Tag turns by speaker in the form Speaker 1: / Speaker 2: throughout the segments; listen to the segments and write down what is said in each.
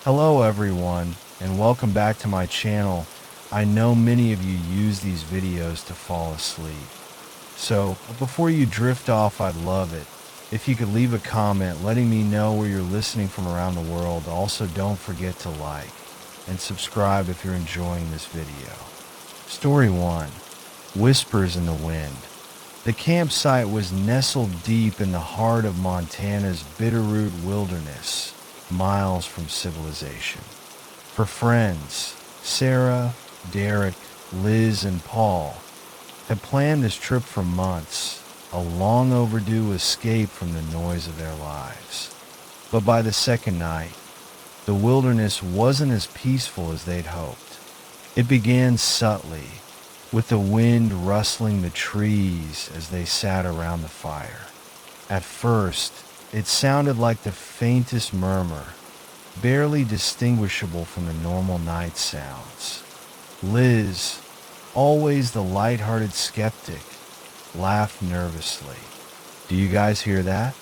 Speaker 1: Hello everyone, and welcome back to my channel. I know many of you use these videos to fall asleep. So, before you drift off, I'd love it if you could leave a comment letting me know where you're listening from around the world. Also, don't forget to like and subscribe if you're enjoying this video. Story 1. Whispers in the Wind. The campsite was nestled deep in the heart of Montana's Bitterroot Wilderness, miles from civilization. Her friends, Sarah, Derek, Liz, and Paul, had planned this trip for months, a long overdue escape from the noise of their lives. But by the second night, the wilderness wasn't as peaceful as they'd hoped. It began subtly, with the wind rustling the trees as they sat around the fire. At first, it sounded like the faintest murmur, barely distinguishable from the normal night sounds. Liz, always the light-hearted skeptic, laughed nervously. "Do you guys hear that?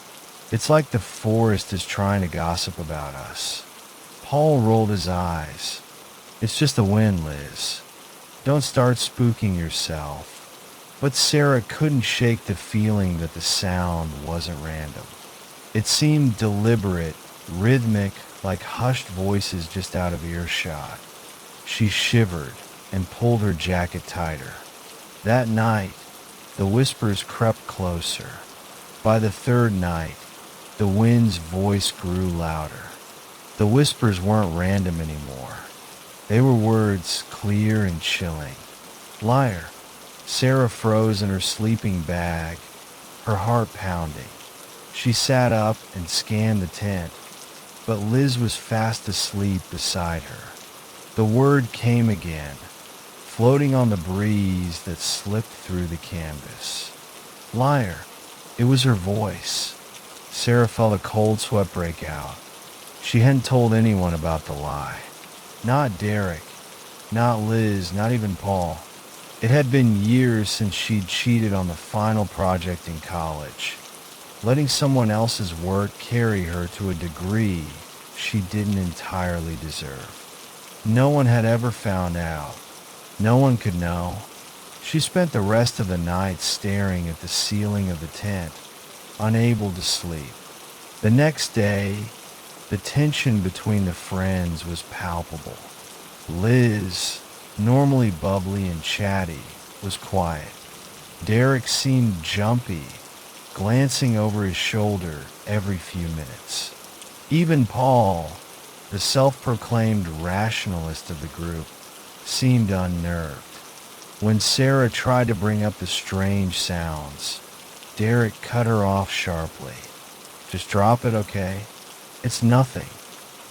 Speaker 1: It's like the forest is trying to gossip about us." Paul rolled his eyes. "It's just the wind, Liz. Don't start spooking yourself." But Sarah couldn't shake the feeling that the sound wasn't random. It seemed deliberate, rhythmic, like hushed voices just out of earshot. She shivered and pulled her jacket tighter. That night, the whispers crept closer. By the third night, the wind's voice grew louder. The whispers weren't random anymore. They were words clear and chilling. "Liar." Sarah froze in her sleeping bag, her heart pounding. She sat up and scanned the tent, but Liz was fast asleep beside her. The word came again, floating on the breeze that slipped through the canvas. "Liar." It was her voice. Sarah felt a cold sweat break out. She hadn't told anyone about the lie. Not Derek, not Liz, not even Paul. It had been years since she'd cheated on the final project in college, letting someone else's work carry her to a degree she didn't entirely deserve. No one had ever found out. No one could know. She spent the rest of the night staring at the ceiling of the tent, unable to sleep. The next day, the tension between the friends was palpable. Liz, normally bubbly and chatty, was quiet. Derek seemed jumpy, glancing over his shoulder every few minutes. Even Paul, the self-proclaimed rationalist of the group, seemed unnerved. When Sarah tried to bring up the strange sounds, Derek cut her off sharply. "Just drop it, okay? It's nothing.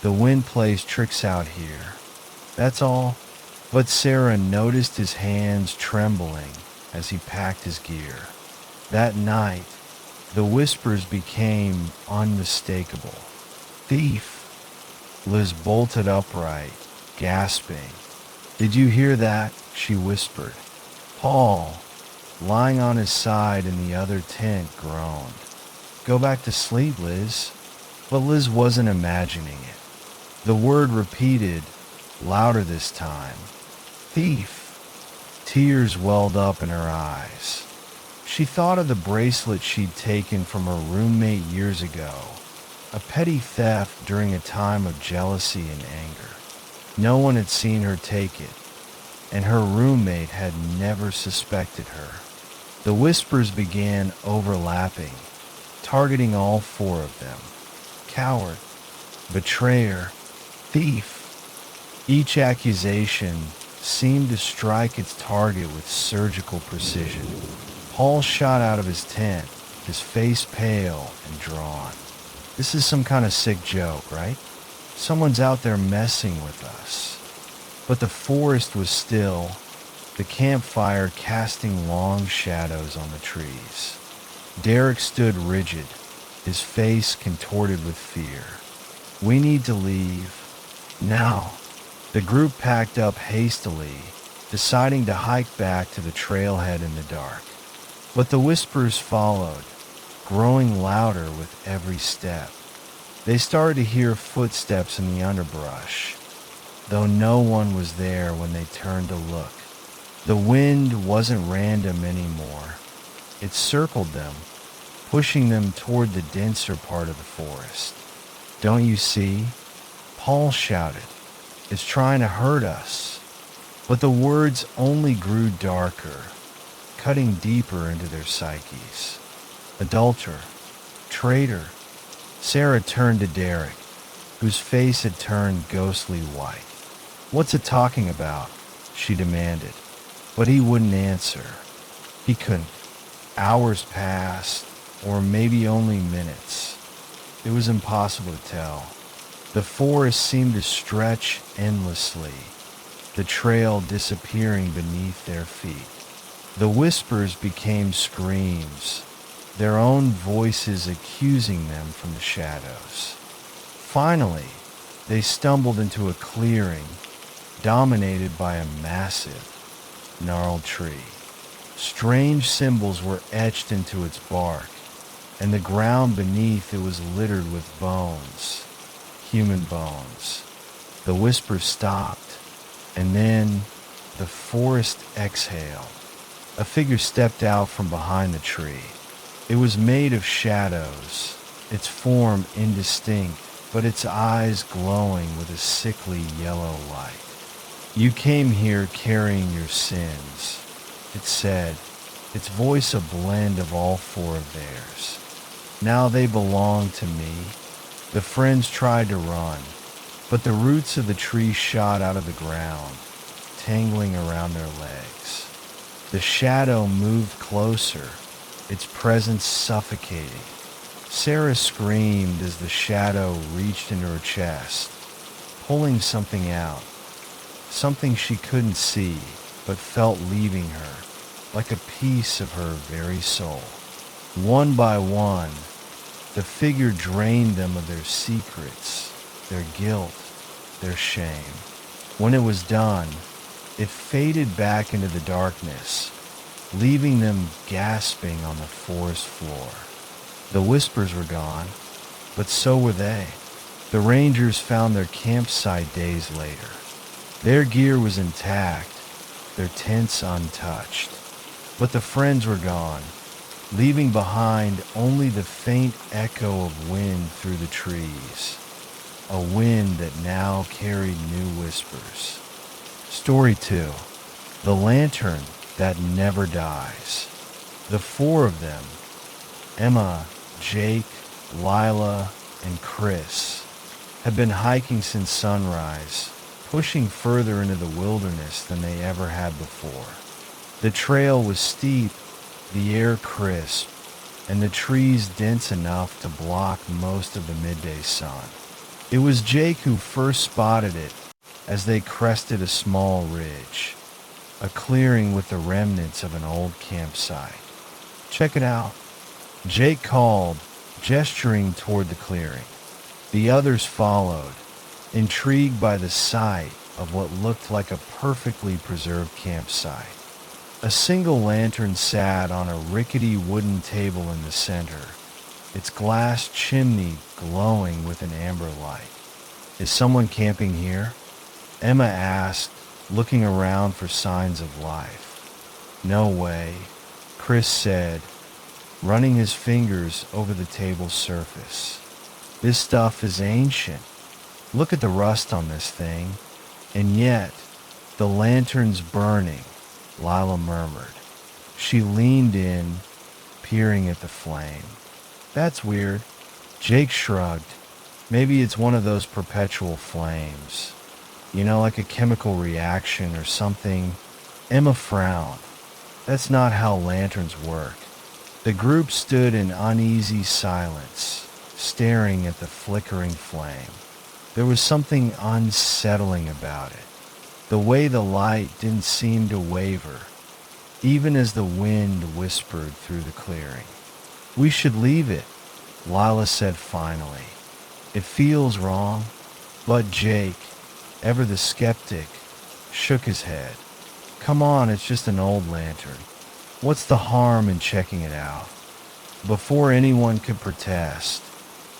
Speaker 1: The wind plays tricks out here. That's all." But Sarah noticed his hands trembling as he packed his gear. That night, the whispers became unmistakable. "Thief." Liz bolted upright, gasping. "Did you hear that?" she whispered. Paul, lying on his side in the other tent, groaned. "Go back to sleep, Liz." But Liz wasn't imagining it. The word repeated, louder this time. "Thief." Tears welled up in her eyes. She thought of the bracelet she'd taken from her roommate years ago, a petty theft during a time of jealousy and anger. No one had seen her take it, and her roommate had never suspected her. The whispers began overlapping, targeting all four of them. Coward, betrayer, thief. Each accusation seemed to strike its target with surgical precision. Paul shot out of his tent, his face pale and drawn. "This is some kind of sick joke, right? Someone's out there messing with us." But the forest was still, the campfire casting long shadows on the trees. Derek stood rigid, his face contorted with fear. "We need to leave. Now." The group packed up hastily, deciding to hike back to the trailhead in the dark. But the whispers followed, growing louder with every step. They started to hear footsteps in the underbrush, though no one was there when they turned to look. The wind wasn't random anymore. It circled them, pushing them toward the denser part of the forest. "Don't you see?" Paul shouted. "It's trying to hurt us." But the words only grew darker, cutting deeper into their psyches. "Adulterer, traitor." Sarah turned to Derek, whose face had turned ghostly white. "What's it talking about?" she demanded. But he wouldn't answer. He couldn't. Hours passed, or maybe only minutes. It was impossible to tell. The forest seemed to stretch endlessly, the trail disappearing beneath their feet. The whispers became screams, their own voices accusing them from the shadows. Finally, they stumbled into a clearing dominated by a massive, gnarled tree. Strange symbols were etched into its bark, and the ground beneath it was littered with bones, human bones. The whispers stopped, and then the forest exhaled. A figure stepped out from behind the tree. It was made of shadows, its form indistinct, but its eyes glowing with a sickly yellow light. "You came here carrying your sins," it said, its voice a blend of all four of theirs. "Now they belong to me." The friends tried to run, but the roots of the tree shot out of the ground, tangling around their legs. The shadow moved closer, its presence suffocating. Sarah screamed as the shadow reached into her chest, pulling something out, something she couldn't see but felt leaving her, like a piece of her very soul. One by one, the figure drained them of their secrets, their guilt, their shame. When it was done, it faded back into the darkness, leaving them gasping on the forest floor. The whispers were gone, but so were they. The rangers found their campsite days later. Their gear was intact, their tents untouched. But the friends were gone, leaving behind only the faint echo of wind through the trees, a wind that now carried new whispers. Story 2. The Lantern That Never Dies. The four of them, Emma, Jake, Lila, and Chris, had been hiking since sunrise, pushing further into the wilderness than they ever had before. The trail was steep, the air crisp, and the trees dense enough to block most of the midday sun. It was Jake who first spotted it as they crested a small ridge, a clearing with the remnants of an old campsite. "Check it out," Jake called, gesturing toward the clearing. The others followed, intrigued by the sight of what looked like a perfectly preserved campsite. A single lantern sat on a rickety wooden table in the center, its glass chimney glowing with an amber light. "Is someone camping here?" Emma asked, looking around for signs of life. "No way," Chris said, running his fingers over the table's surface. "This stuff is ancient. Look at the rust on this thing. And yet, the lantern's burning," Lila murmured. She leaned in, peering at the flame. "That's weird." Jake shrugged. "Maybe it's one of those perpetual flames. You know, like a chemical reaction or something." Emma frowned. "That's not how lanterns work." The group stood in uneasy silence, staring at the flickering flame. There was something unsettling about it. The way the light didn't seem to waver, even as the wind whispered through the clearing. "We should leave it," Lila said finally. "It feels wrong." But Jake, ever the skeptic, shook his head. "Come on, it's just an old lantern. What's the harm in checking it out?" Before anyone could protest,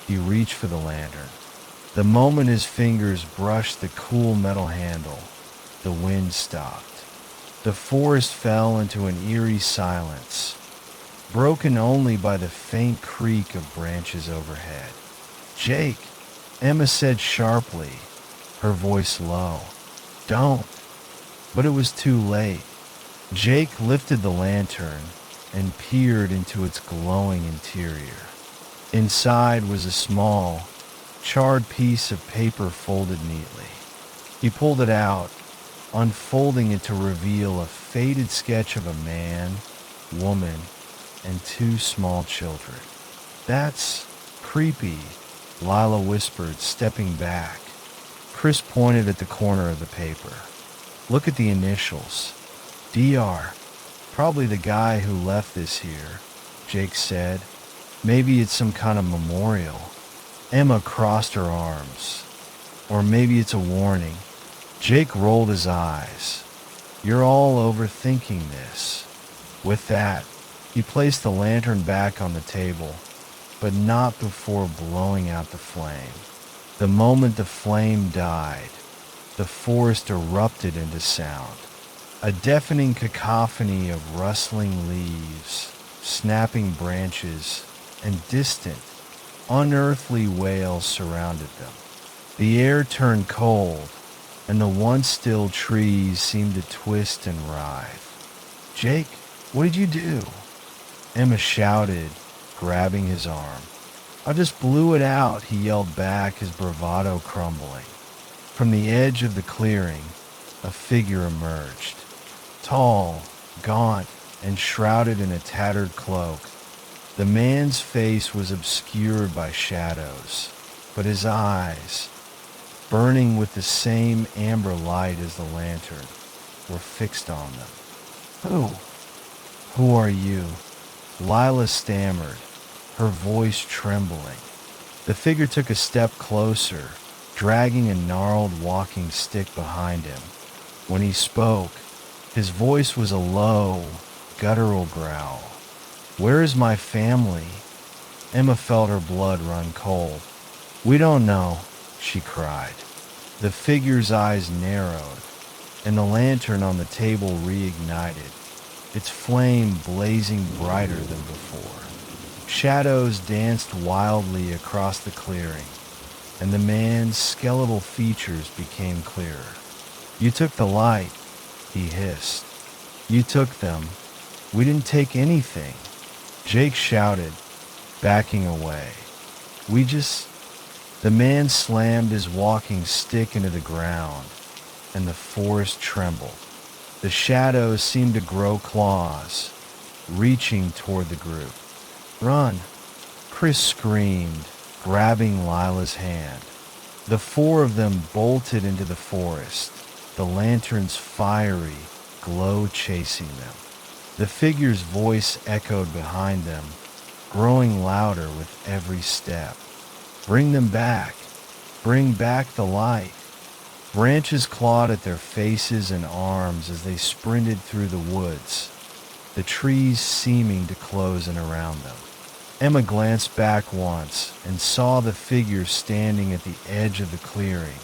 Speaker 1: He reached for the lantern. The moment his fingers brushed the cool metal handle, the wind stopped. The forest fell into an eerie silence, broken only by the faint creak of branches overhead. "Jake," Emma said sharply, her voice low. "Don't." But it was too late. Jake lifted the lantern and peered into its glowing interior. Inside was a small, charred piece of paper folded neatly. He pulled it out, unfolding it to reveal a faded sketch of a man, woman, and two small children. "That's creepy," Lila whispered, stepping back. Chris pointed at the corner of the paper. "Look at the initials. DR. Probably the guy who left this here," Jake said. "Maybe it's some kind of memorial." Emma crossed her arms. "Or maybe it's a warning." Jake rolled his eyes. "You're all overthinking this." With that, he placed the lantern back on the table, but not before blowing out the flame. The moment the flame died, the forest erupted into sound. A deafening cacophony of rustling leaves, snapping branches, and distant, unearthly wails surrounded them. The air turned cold, and the once still trees seemed to twist and writhe. "Jake, what did you do?" Emma shouted, grabbing his arm. "I just blew it out," he yelled back, his bravado crumbling. From the edge of the clearing, a figure emerged. Tall, gaunt, and shrouded in a tattered cloak. The man's face was obscured by shadows, but his eyes, burning with the same amber light as the lantern, were fixed on them. Who are you?" Lila stammered, her voice trembling. The figure took a step closer, dragging a gnarled walking stick behind him. When he spoke, his voice was a low, guttural growl. "Where is my family?" Emma felt her blood run cold. "We don't know," she cried. The figure's eyes narrowed, and the lantern on the table reignited, its flame blazing brighter than before. Shadows danced wildly across the clearing, and the man's skeletal features became clearer. "You took the light," he hissed. "You took them. We didn't take anything," Jake shouted, backing away. "We just..." The man slammed his walking stick into the ground, and the forest trembled. The shadows seemed to grow claws, reaching toward the group. "Run!" Chris screamed, grabbing Lila's hand. The four of them bolted into the forest, the lantern's fiery glow chasing them. The figure's voice echoed behind them, growing louder with every step. "Bring them back! Bring back the light!" Branches clawed at their faces and arms as they sprinted through the woods, the trees seeming to close in around them. Emma glanced back once and saw the figure standing at the edge of the clearing,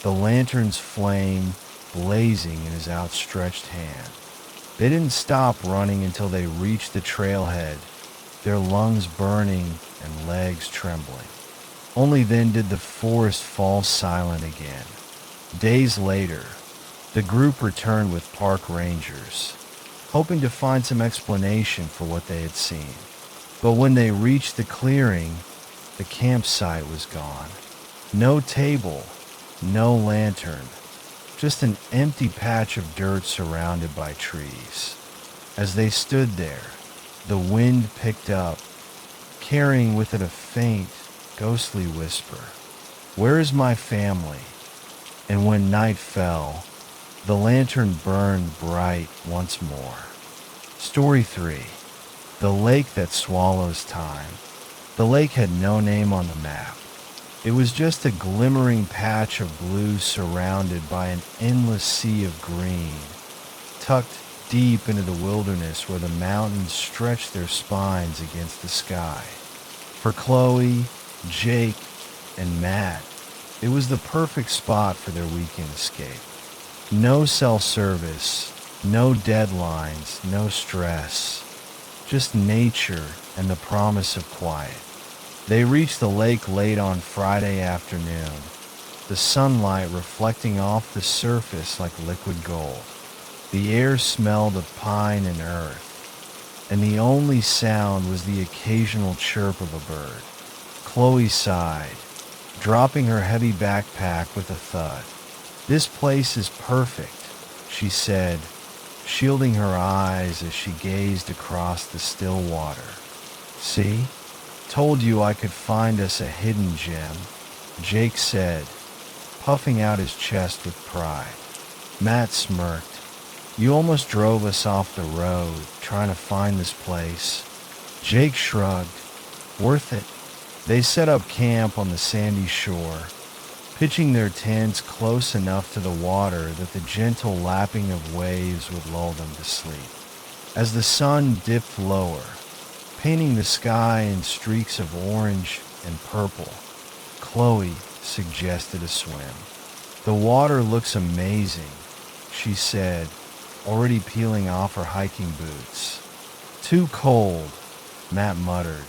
Speaker 1: the lantern's flame blazing in his outstretched hand. They didn't stop running until they reached the trailhead, their lungs burning and legs trembling. Only then did the forest fall silent again. Days later, the group returned with park rangers, hoping to find some explanation for what they had seen. But when they reached the clearing, the campsite was gone. No table, no lantern, just an empty patch of dirt surrounded by trees. As they stood there, the wind picked up, carrying with it a faint, ghostly whisper. "Where is my family?" And when night fell, the lantern burned bright once more. Story 3. The Lake That Swallows Time. The lake had no name on the map. It was just a glimmering patch of blue surrounded by an endless sea of green, tucked deep into the wilderness where the mountains stretched their spines against the sky. For Chloe, Jake, and Matt. It was the perfect spot for their weekend escape. No cell service, no deadlines, no stress. Just nature and the promise of quiet. They reached the lake late on Friday afternoon, the sunlight reflecting off the surface like liquid gold. The air smelled of pine and earth, and the only sound was the occasional chirp of a bird. Chloe sighed, dropping her heavy backpack with a thud. "This place is perfect," she said, shielding her eyes as she gazed across the still water. "See? Told you I could find us a hidden gem," Jake said, puffing out his chest with pride. Matt smirked. "You almost drove us off the road trying to find this place." Jake shrugged. "Worth it." They set up camp on the sandy shore, pitching their tents close enough to the water that the gentle lapping of waves would lull them to sleep. As the sun dipped lower, painting the sky in streaks of orange and purple, Chloe suggested a swim. "The water looks amazing," she said, already peeling off her hiking boots. "Too cold," Matt muttered,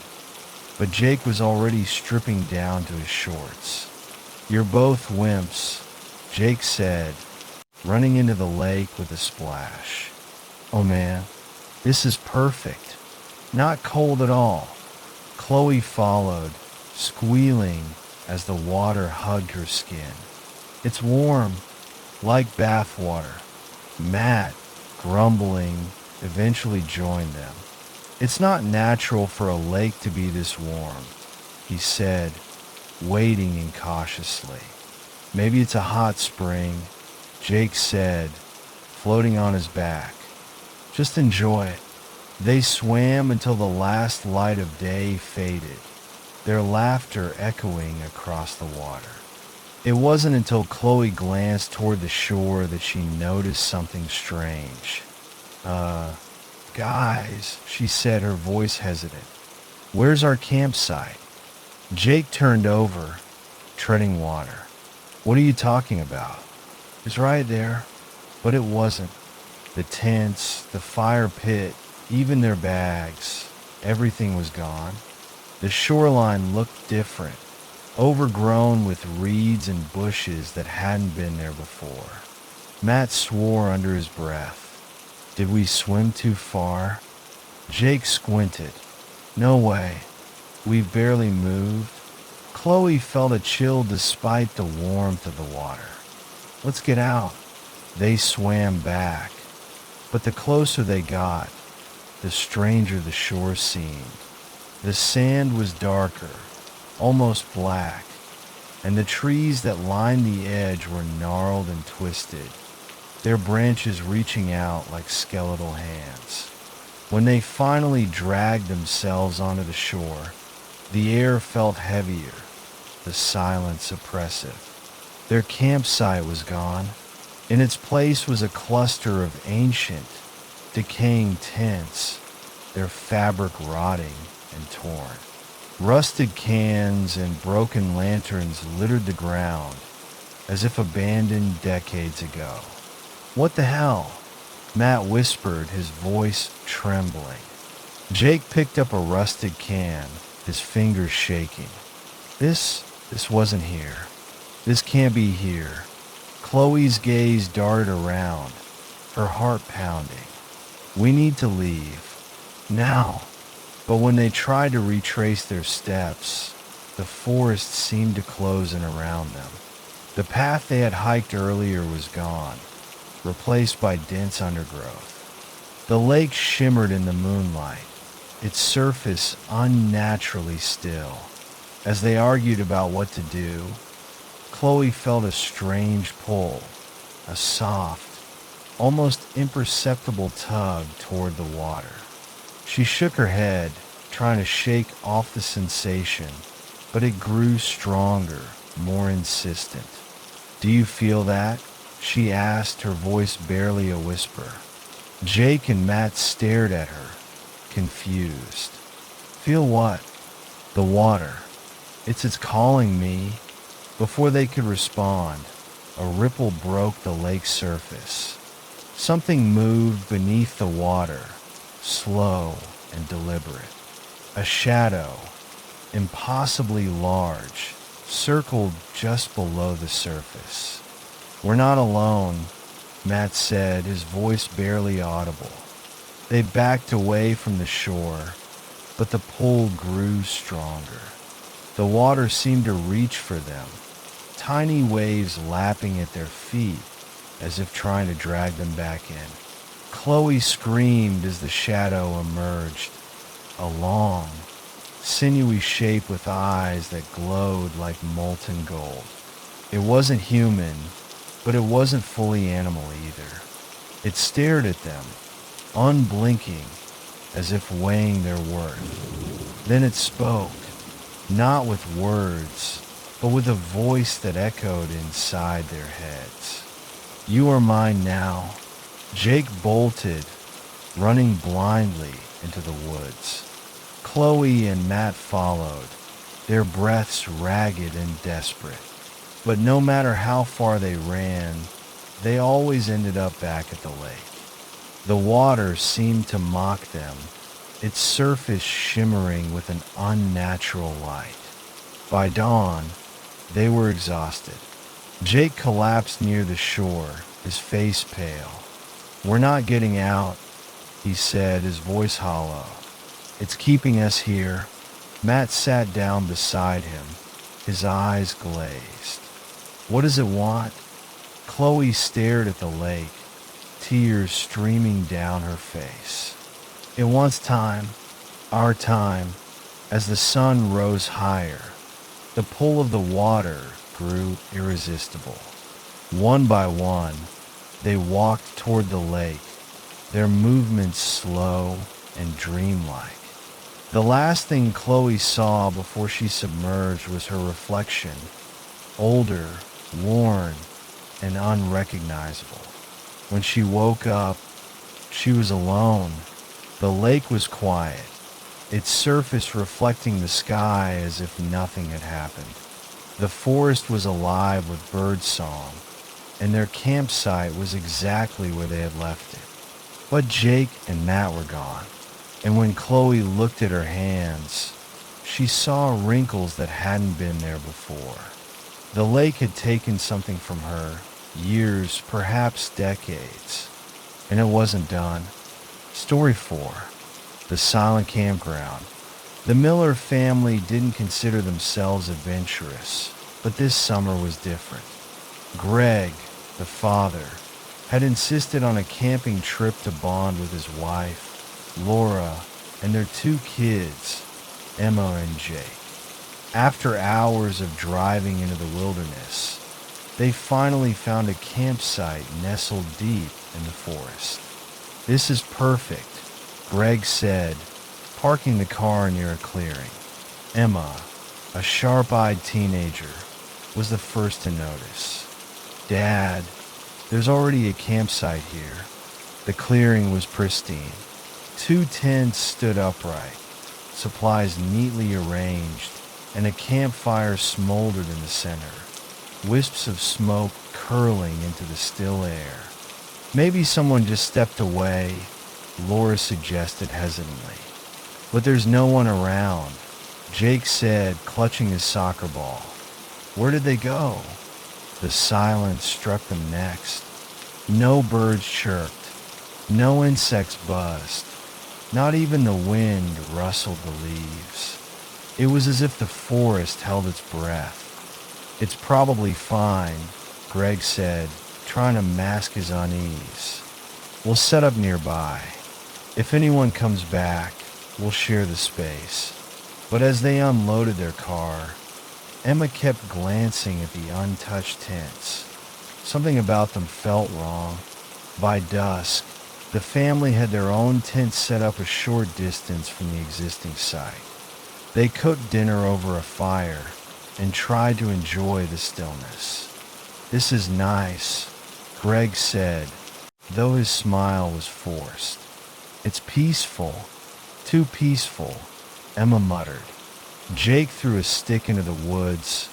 Speaker 1: but Jake was already stripping down to his shorts. "You're both wimps," Jake said, running into the lake with a splash. "Oh man, this is perfect. Not cold at all." Chloe followed, squealing as the water hugged her skin. "It's warm, like bath water." Matt, grumbling, eventually joined them. "It's not natural for a lake to be this warm," he said, wading in cautiously. "Maybe it's a hot spring," Jake said, floating on his back. "Just enjoy it." They swam until the last light of day faded, their laughter echoing across the water. It wasn't until Chloe glanced toward the shore that she noticed something strange. Guys," she said, her voice hesitant. "Where's our campsite?" Jake turned over, treading water. "What are you talking about?" "It's right there." But it wasn't. The tents, the fire pit, even their bags, everything was gone. The shoreline looked different, overgrown with reeds and bushes that hadn't been there before. Matt swore under his breath. "Did we swim too far?" Jake squinted. "No way. We've barely moved." Chloe felt a chill despite the warmth of the water. "Let's get out." They swam back, but the closer they got, the stranger the shore seemed. The sand was darker, almost black, and the trees that lined the edge were gnarled and twisted, their branches reaching out like skeletal hands. When they finally dragged themselves onto the shore, the air felt heavier, the silence oppressive. Their campsite was gone. In its place was a cluster of ancient, decaying tents, their fabric rotting and torn. Rusted cans and broken lanterns littered the ground, as if abandoned decades ago. "What the hell?" Matt whispered, his voice trembling. Jake picked up a rusted can, his fingers shaking. This wasn't here. This can't be here." Chloe's gaze darted around, her heart pounding. "We need to leave. Now." But when they tried to retrace their steps, the forest seemed to close in around them. The path they had hiked earlier was gone, replaced by dense undergrowth. The lake shimmered in the moonlight, its surface unnaturally still. As they argued about what to do, Chloe felt a strange pull, a soft, almost imperceptible tug toward the water. She shook her head, trying to shake off the sensation, but it grew stronger, more insistent. "Do you feel that?" she asked, her voice barely a whisper. Jake and Matt stared at her, confused. "Feel what?" "The water." It's calling me." Before they could respond, a ripple broke the lake's surface. Something moved beneath the water, slow and deliberate. A shadow, impossibly large, circled just below the surface. "We're not alone," Matt said, his voice barely audible. They backed away from the shore, but the pull grew stronger. The water seemed to reach for them, tiny waves lapping at their feet as if trying to drag them back in. Chloe screamed as the shadow emerged, a long, sinewy shape with eyes that glowed like molten gold. It wasn't human, but it wasn't fully animal either. It stared at them, unblinking, as if weighing their worth. Then it spoke, not with words, but with a voice that echoed inside their heads. "You are mine now." Jake bolted, running blindly into the woods. Chloe and Matt followed, their breaths ragged and desperate. But no matter how far they ran, they always ended up back at the lake. The water seemed to mock them, its surface shimmering with an unnatural light. By dawn, they were exhausted. Jake collapsed near the shore, his face pale. "We're not getting out," he said, his voice hollow. "It's keeping us here." Matt sat down beside him, his eyes glazed. "What does it want?" Chloe stared at the lake, tears streaming down her face. "It wants time, our time." As the sun rose higher, the pull of the water grew irresistible. One by one, they walked toward the lake, their movements slow and dreamlike. The last thing Chloe saw before she submerged was her reflection, older, worn, and unrecognizable. When she woke up, she was alone. The lake was quiet, its surface reflecting the sky as if nothing had happened. The forest was alive with birdsong, and their campsite was exactly where they had left it. But Jake and Matt were gone, and when Chloe looked at her hands, she saw wrinkles that hadn't been there before. The lake had taken something from her, years, perhaps decades, and it wasn't done. Story 4. The Silent Campground. The Miller family didn't consider themselves adventurous, but this summer was different. Greg, the father, had insisted on a camping trip to bond with his wife, Laura, and their 2 kids, Emma and Jake. After hours of driving into the wilderness, they finally found a campsite nestled deep in the forest. "This is perfect," Greg said, parking the car near a clearing. Emma, a sharp-eyed teenager, was the first to notice. "Dad, there's already a campsite here." The clearing was pristine. 2 tents stood upright, supplies neatly arranged, and a campfire smoldered in the center, wisps of smoke curling into the still air. "Maybe someone just stepped away," Laura suggested hesitantly. "But there's no one around," Jake said, clutching his soccer ball. "Where did they go?" The silence struck them next. No birds chirped, no insects buzzed, not even the wind rustled the leaves. It was as if the forest held its breath. "It's probably fine," Greg said, trying to mask his unease. "We'll set up nearby. If anyone comes back, we'll share the space." But as they unloaded their car, Emma kept glancing at the untouched tents. Something about them felt wrong. By dusk, the family had their own tent set up a short distance from the existing site. They cooked dinner over a fire and tried to enjoy the stillness. "This is nice," Greg said, though his smile was forced. "It's peaceful, too peaceful," Emma muttered. Jake threw a stick into the woods,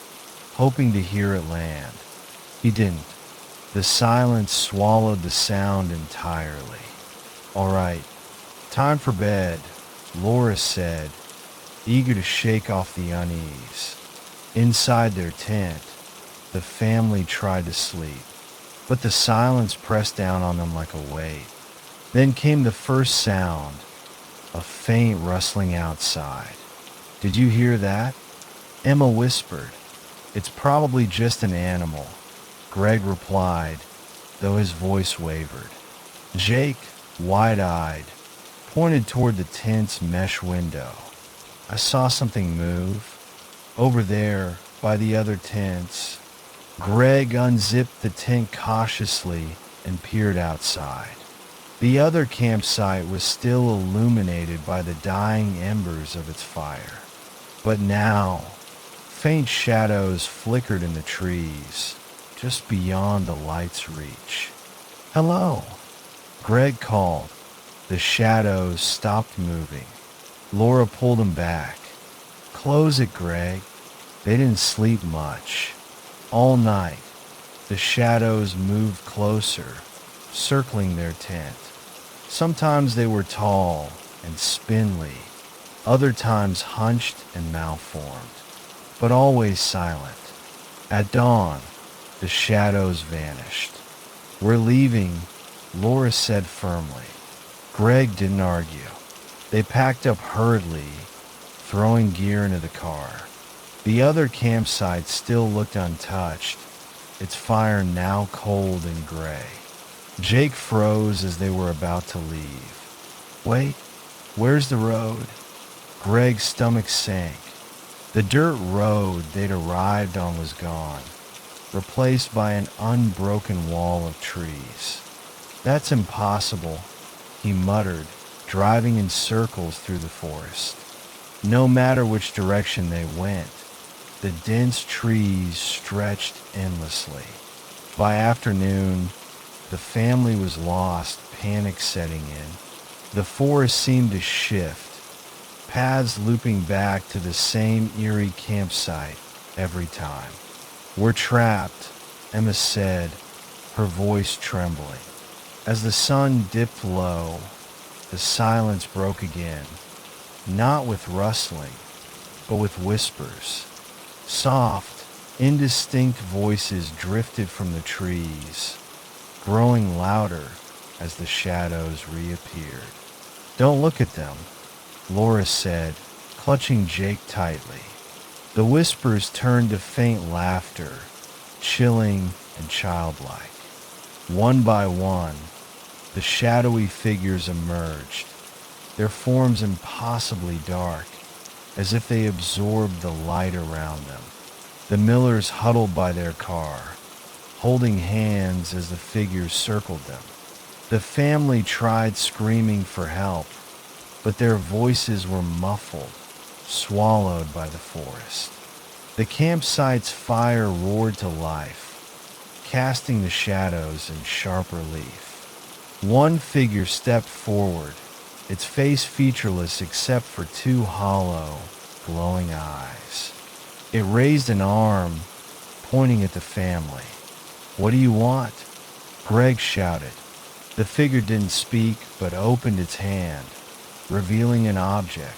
Speaker 1: hoping to hear it land. He didn't. The silence swallowed the sound entirely. "All right, time for bed," Laura said, eager to shake off the unease. Inside their tent, the family tried to sleep, but the silence pressed down on them like a weight. Then came the first sound, a faint rustling outside. "Did you hear that?" Emma whispered. "It's probably just an animal," Greg replied, though his voice wavered. Jake, wide-eyed, pointed toward the tent's mesh window. "I saw something move. Over there, by the other tents." Greg unzipped the tent cautiously and peered outside. The other campsite was still illuminated by the dying embers of its fire. But now, faint shadows flickered in the trees, just beyond the light's reach. "Hello," Greg called. The shadows stopped moving. Laura pulled him back. "Close it, Greg." They didn't sleep much. All night, the shadows moved closer, circling their tent. Sometimes they were tall and spindly, other times hunched and malformed, but always silent. At dawn, the shadows vanished. "We're leaving," Laura said firmly. Greg didn't argue. They packed up hurriedly, throwing gear into the car. The other campsite still looked untouched, its fire now cold and gray. Jake froze as they were about to leave. "Wait, where's the road?" Greg's stomach sank. The dirt road they'd arrived on was gone, replaced by an unbroken wall of trees. "That's impossible," he muttered, driving in circles through the forest. No matter which direction they went, the dense trees stretched endlessly. By afternoon, the family was lost, panic setting in. The forest seemed to shift, paths looping back to the same eerie campsite every time. "We're trapped," Emma said, her voice trembling. As the sun dipped low, the silence broke again, not with rustling, but with whispers. Soft, indistinct voices drifted from the trees, growing louder as the shadows reappeared. "Don't look at them," Laura said, clutching Jake tightly. The whispers turned to faint laughter, chilling and childlike. One by one, the shadowy figures emerged, their forms impossibly dark, as if they absorbed the light around them. The Millers huddled by their car, holding hands as the figures circled them. The family tried screaming for help, but their voices were muffled, swallowed by the forest. The campsite's fire roared to life, casting the shadows in sharp relief. One figure stepped forward, its face featureless except for two hollow, glowing eyes. It raised an arm, pointing at the family. "What do you want?" Greg shouted. The figure didn't speak, but opened its hand, revealing an object,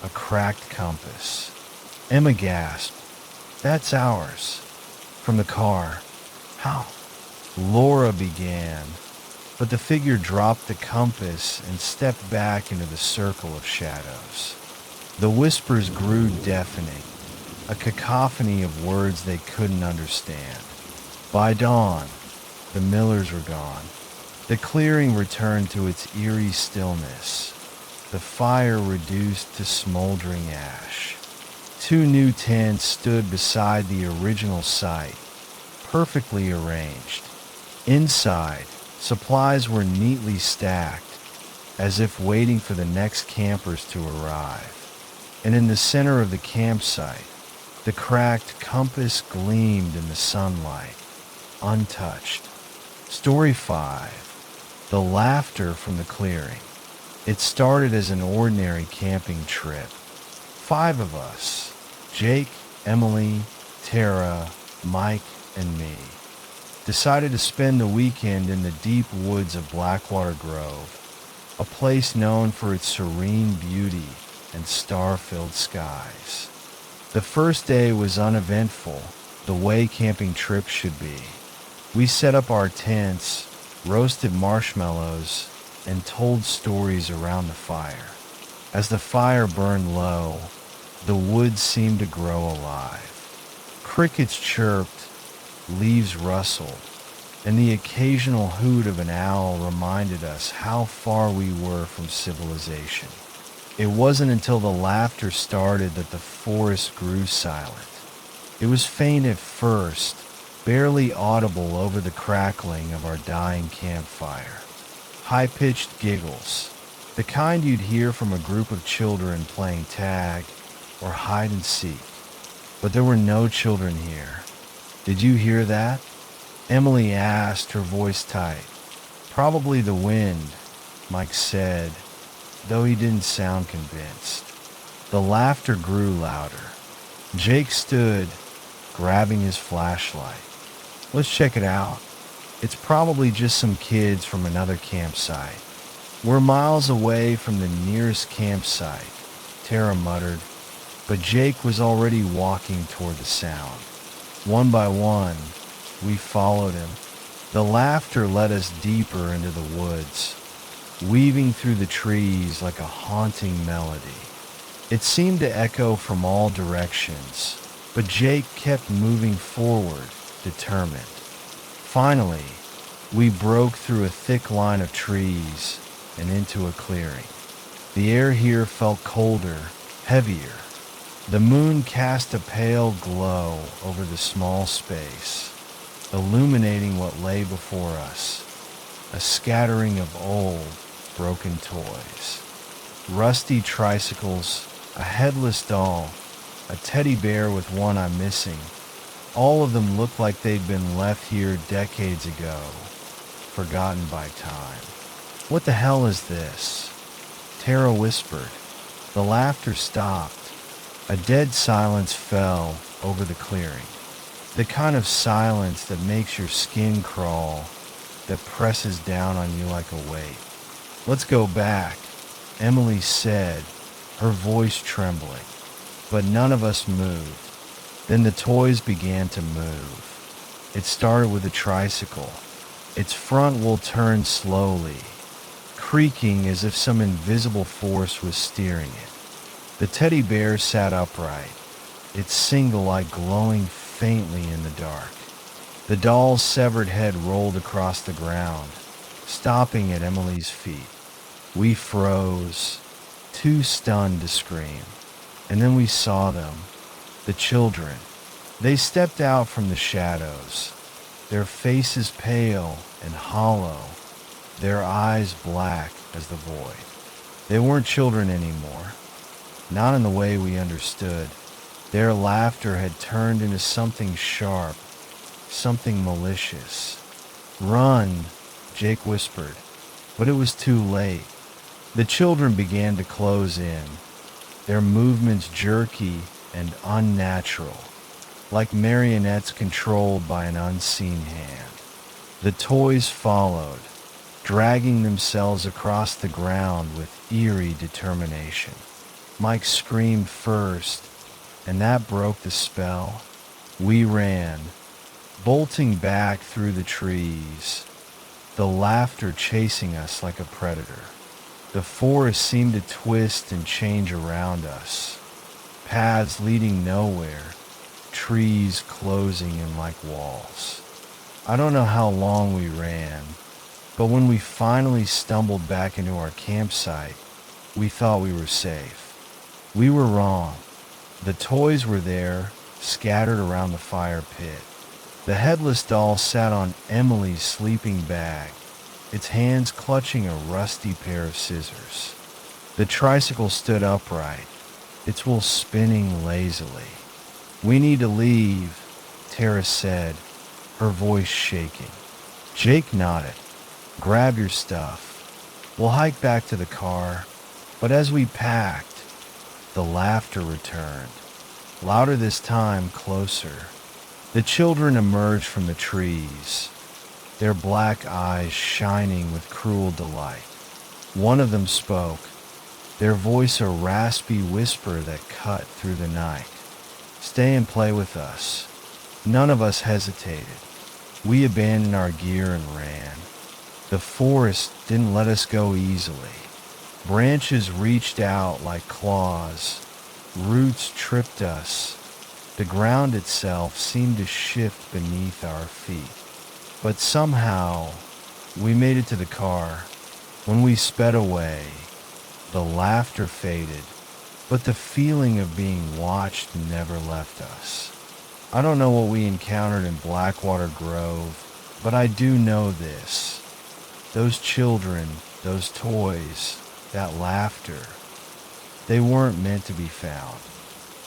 Speaker 1: a cracked compass. Emma gasped. "That's ours." From the car. "How?" Laura began, but the figure dropped the compass and stepped back into the circle of shadows. The whispers grew deafening, a cacophony of words they couldn't understand. By dawn, the Millers were gone. The clearing returned to its eerie stillness, the fire reduced to smoldering ash. Two new tents stood beside the original site, perfectly arranged. Inside, supplies were neatly stacked, as if waiting for the next campers to arrive. And in the center of the campsite, the cracked compass gleamed in the sunlight, untouched. Story 5. The laughter from the clearing. It started as an ordinary camping trip. 5 of us, Jake, Emily, Tara, Mike, and me decided to spend the weekend in the deep woods of Blackwater Grove, a place known for its serene beauty and star-filled skies. The first day was uneventful, the way camping trips should be. We set up our tents, roasted marshmallows, and told stories around the fire. As the fire burned low, the woods seemed to grow alive. Crickets chirped, leaves rustled, and the occasional hoot of an owl reminded us how far we were from civilization. It wasn't until the laughter started that the forest grew silent. It was faint at first, barely audible over the crackling of our dying campfire. High-pitched giggles, the kind you'd hear from a group of children playing tag or hide and seek. But there were no children here. Did you hear that? Emily asked, her voice tight. Probably the wind, Mike said, though he didn't sound convinced. The laughter grew louder. Jake stood, grabbing his flashlight. Let's check it out. It's probably just some kids from another campsite. We're miles away from the nearest campsite, Tara muttered, but Jake was already walking toward the sound. One by one, we followed him. The laughter led us deeper into the woods, weaving through the trees like a haunting melody. It seemed to echo from all directions, but Jake kept moving forward, determined. Finally, we broke through a thick line of trees and into a clearing. The air here felt colder, heavier. The moon cast a pale glow over the small space, illuminating what lay before us, a scattering of old, broken toys. Rusty tricycles, a headless doll, a teddy bear with one I'm missing. All of them looked like they'd been left here decades ago, forgotten by time. What the hell is this? Tara whispered. The laughter stopped. A dead silence fell over the clearing. The kind of silence that makes your skin crawl, that presses down on you like a weight. Let's go back, Emily said, her voice trembling. But none of us moved. Then the toys began to move. It started with a tricycle. Its front wheel turned slowly, creaking as if some invisible force was steering it. The teddy bear sat upright, its single eye glowing faintly in the dark. The doll's severed head rolled across the ground, stopping at Emily's feet. We froze, too stunned to scream. And then we saw them, the children. They stepped out from the shadows, their faces pale and hollow, their eyes black as the void. They weren't children anymore, not in the way we understood. Their laughter had turned into something sharp, something malicious. Run, Jake whispered, but it was too late. The children began to close in, their movements jerky and unnatural, like marionettes controlled by an unseen hand. The toys followed, dragging themselves across the ground with eerie determination. Mike screamed first, and that broke the spell. We ran, bolting back through the trees, the laughter chasing us like a predator. The forest seemed to twist and change around us, paths leading nowhere, trees closing in like walls. I don't know how long we ran, but when we finally stumbled back into our campsite, we thought we were safe. We were wrong. The toys were there, scattered around the fire pit. The headless doll sat on Emily's sleeping bag, its hands clutching a rusty pair of scissors. The tricycle stood upright, its wheel spinning lazily. We need to leave, Tara said, her voice shaking. Jake nodded. Grab your stuff. We'll hike back to the car. But as we packed, the laughter returned. louder this time, closer. The children emerged from the trees, their black eyes shining with cruel delight. One of them spoke, their voice a raspy whisper that cut through the night. "Stay and play with us." None of us hesitated. We abandoned our gear and ran. The forest didn't let us go easily. Branches reached out like claws. Roots tripped us. The ground itself seemed to shift beneath our feet. But somehow, we made it to the car. When we sped away, the laughter faded, but the feeling of being watched never left us. I don't know what we encountered in Blackwater Grove, but I do know this. Those children, those toys, that laughter, they weren't meant to be found.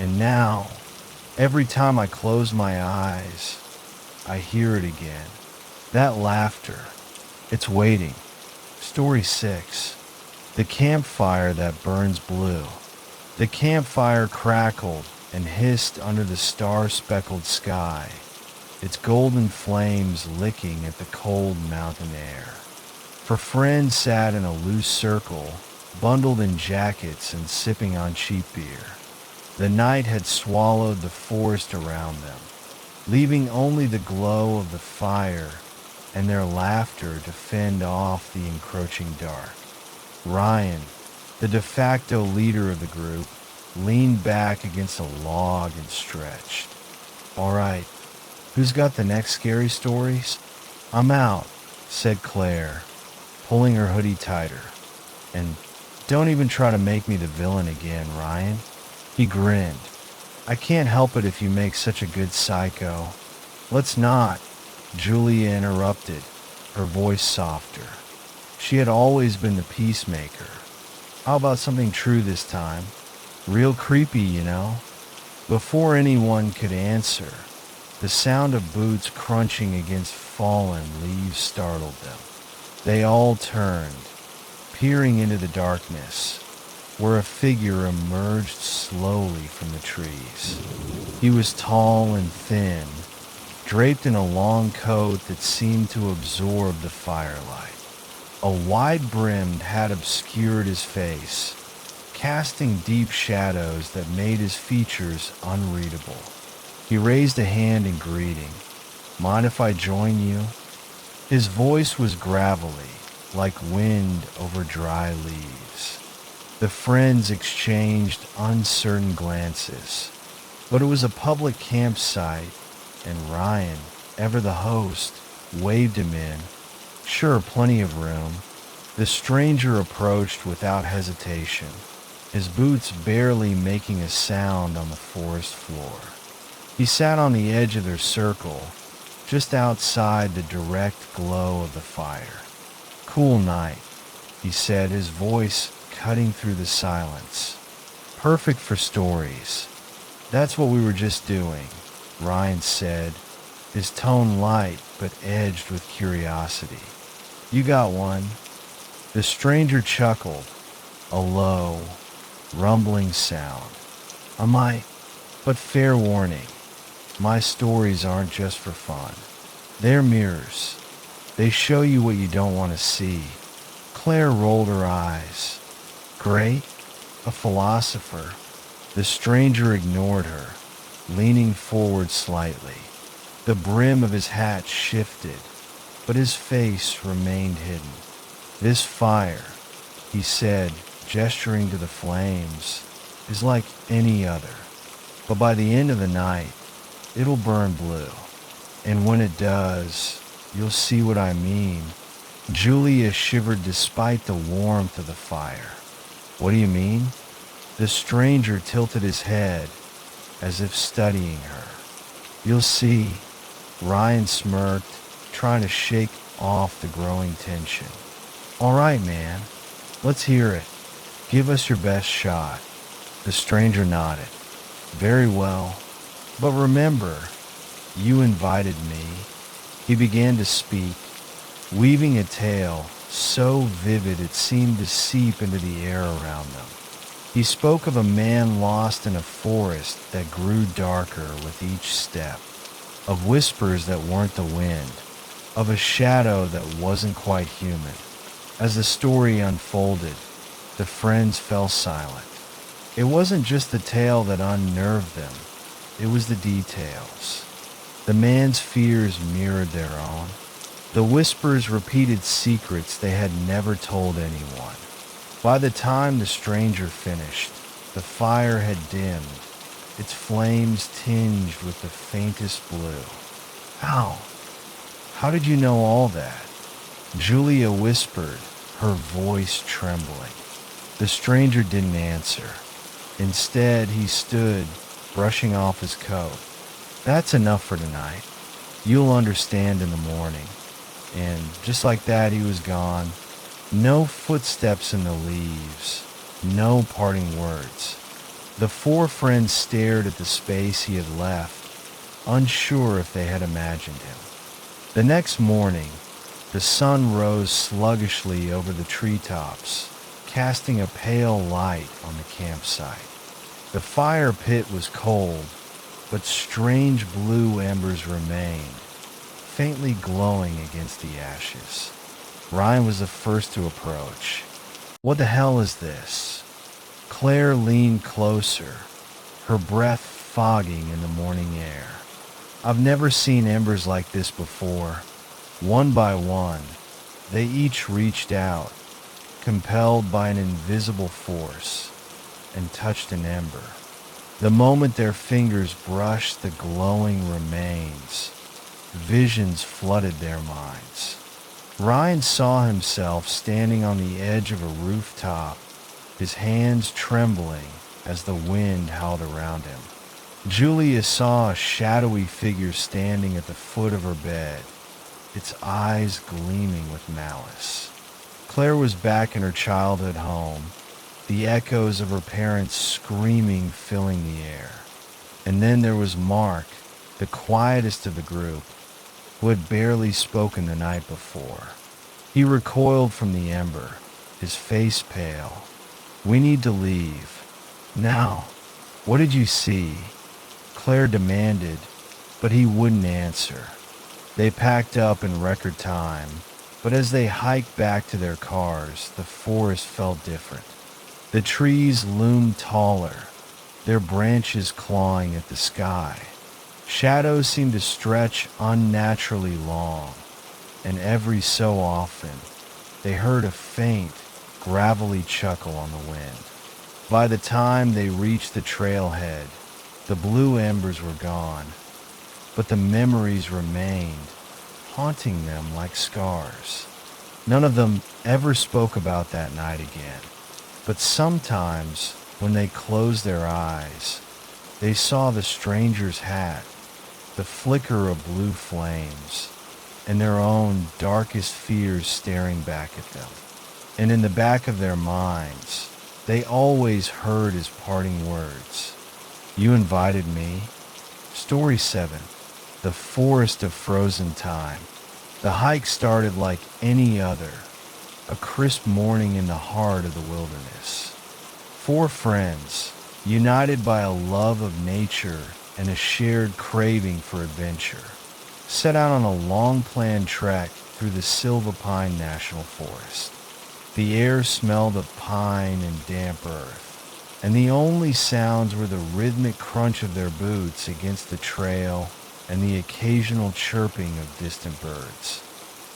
Speaker 1: And now, every time I close my eyes, I hear it again. That laughter, it's waiting. Story 6. The campfire that burns blue. The campfire crackled and hissed under the star-speckled sky, its golden flames licking at the cold mountain air. For friends sat in a loose circle, bundled in jackets and sipping on cheap beer. The night had swallowed the forest around them, leaving only the glow of the fire and their laughter to fend off the encroaching dark. Ryan, the de facto leader of the group, leaned back against a log and stretched. "All right, who's got the next scary stories?" "I'm out," said Claire, pulling her hoodie tighter. "And don't even try to make me the villain again, Ryan." He grinned. "I can't help it if you make such a good psycho." "Let's not," Julia interrupted, her voice softer. She had always been the peacemaker. "How about something true this time? Real creepy, you know." Before anyone could answer, the sound of boots crunching against fallen leaves startled them. They all turned, peering into the darkness, where a figure emerged slowly from the trees. He was tall and thin, draped in a long coat that seemed to absorb the firelight. A wide-brimmed hat obscured his face, casting deep shadows that made his features unreadable. He raised a hand in greeting. "Mind if I join you?" His voice was gravelly, like wind over dry leaves. The friends exchanged uncertain glances, but it was a public campsite, and Ryan, ever the host, waved him in. Sure, plenty of room. The stranger approached without hesitation, his boots barely making a sound on the forest floor. He sat on the edge of their circle, just outside the direct glow of the fire. "Cool night," he said, his voice cutting through the silence. "Perfect for stories." "That's what we were just doing," Ryan said, his tone light but edged with curiosity. "You got one?" The stranger chuckled, a low, rumbling sound. "I might, but fair warning, my stories aren't just for fun. They're mirrors. They show you what you don't want to see." Claire rolled her eyes. "Great? A philosopher?" The stranger ignored her, leaning forward slightly. The brim of his hat shifted, but his face remained hidden. "This fire," he said, gesturing to the flames, "is like any other. But by the end of the night, it'll burn blue. And when it does, you'll see what I mean." Julia shivered despite the warmth of the fire. "What do you mean?" The stranger tilted his head, as if studying her. "You'll see." Ryan smirked, trying to shake off the growing tension. "All right, man. Let's hear it. Give us your best shot." The stranger nodded. "Very well. But remember, you invited me." He began to speak, weaving a tale so vivid it seemed to seep into the air around them. He spoke of a man lost in a forest that grew darker with each step, of whispers that weren't the wind, of a shadow that wasn't quite human. As the story unfolded, the friends fell silent. It wasn't just the tale that unnerved them, it was the details. The man's fears mirrored their own. The whispers repeated secrets they had never told anyone. By the time the stranger finished, the fire had dimmed, its flames tinged with the faintest blue. How? How did you know all that? Julia whispered, her voice trembling. The stranger didn't answer. Instead, he stood, brushing off his coat. That's enough for tonight. You'll understand in the morning. And just like that, he was gone. No footsteps in the leaves. No parting words. The four friends stared at the space he had left, unsure if they had imagined him. The next morning, the sun rose sluggishly over the treetops, casting a pale light on the campsite. The fire pit was cold, but strange blue embers remained, faintly glowing against the ashes. Ryan was the first to approach. What the hell is this? Claire leaned closer, her breath fogging in the morning air. I've never seen embers like this before. One by one, they each reached out, compelled by an invisible force, and touched an ember. The moment their fingers brushed the glowing remains, visions flooded their minds. Ryan saw himself standing on the edge of a rooftop, his hands trembling as the wind howled around him. Julia saw a shadowy figure standing at the foot of her bed, its eyes gleaming with malice. Claire was back in her childhood home, the echoes of her parents screaming filling the air. And then there was Mark, the quietest of the group, who had barely spoken the night before. He recoiled from the ember, his face pale. We need to leave. Now. What did you see? Claire demanded, but he wouldn't answer. They packed up in record time, but as they hiked back to their cars, the forest felt different. The trees loomed taller, their branches clawing at the sky. Shadows seemed to stretch unnaturally long, and every so often, they heard a faint, gravelly chuckle on the wind. By the time they reached the trailhead, the blue embers were gone, but the memories remained, haunting them like scars. None of them ever spoke about that night again, but sometimes, when they closed their eyes, they saw the stranger's hat, the flicker of blue flames, and their own darkest fears staring back at them. And in the back of their minds, they always heard his parting words. You invited me. Story 7. The Forest of Frozen Time. The hike started like any other, a crisp morning in the heart of the wilderness. Four friends, united by a love of nature and a shared craving for adventure, set out on a long-planned trek through the Silva Pine National Forest. The air smelled of pine and damp earth, and the only sounds were the rhythmic crunch of their boots against the trail and the occasional chirping of distant birds.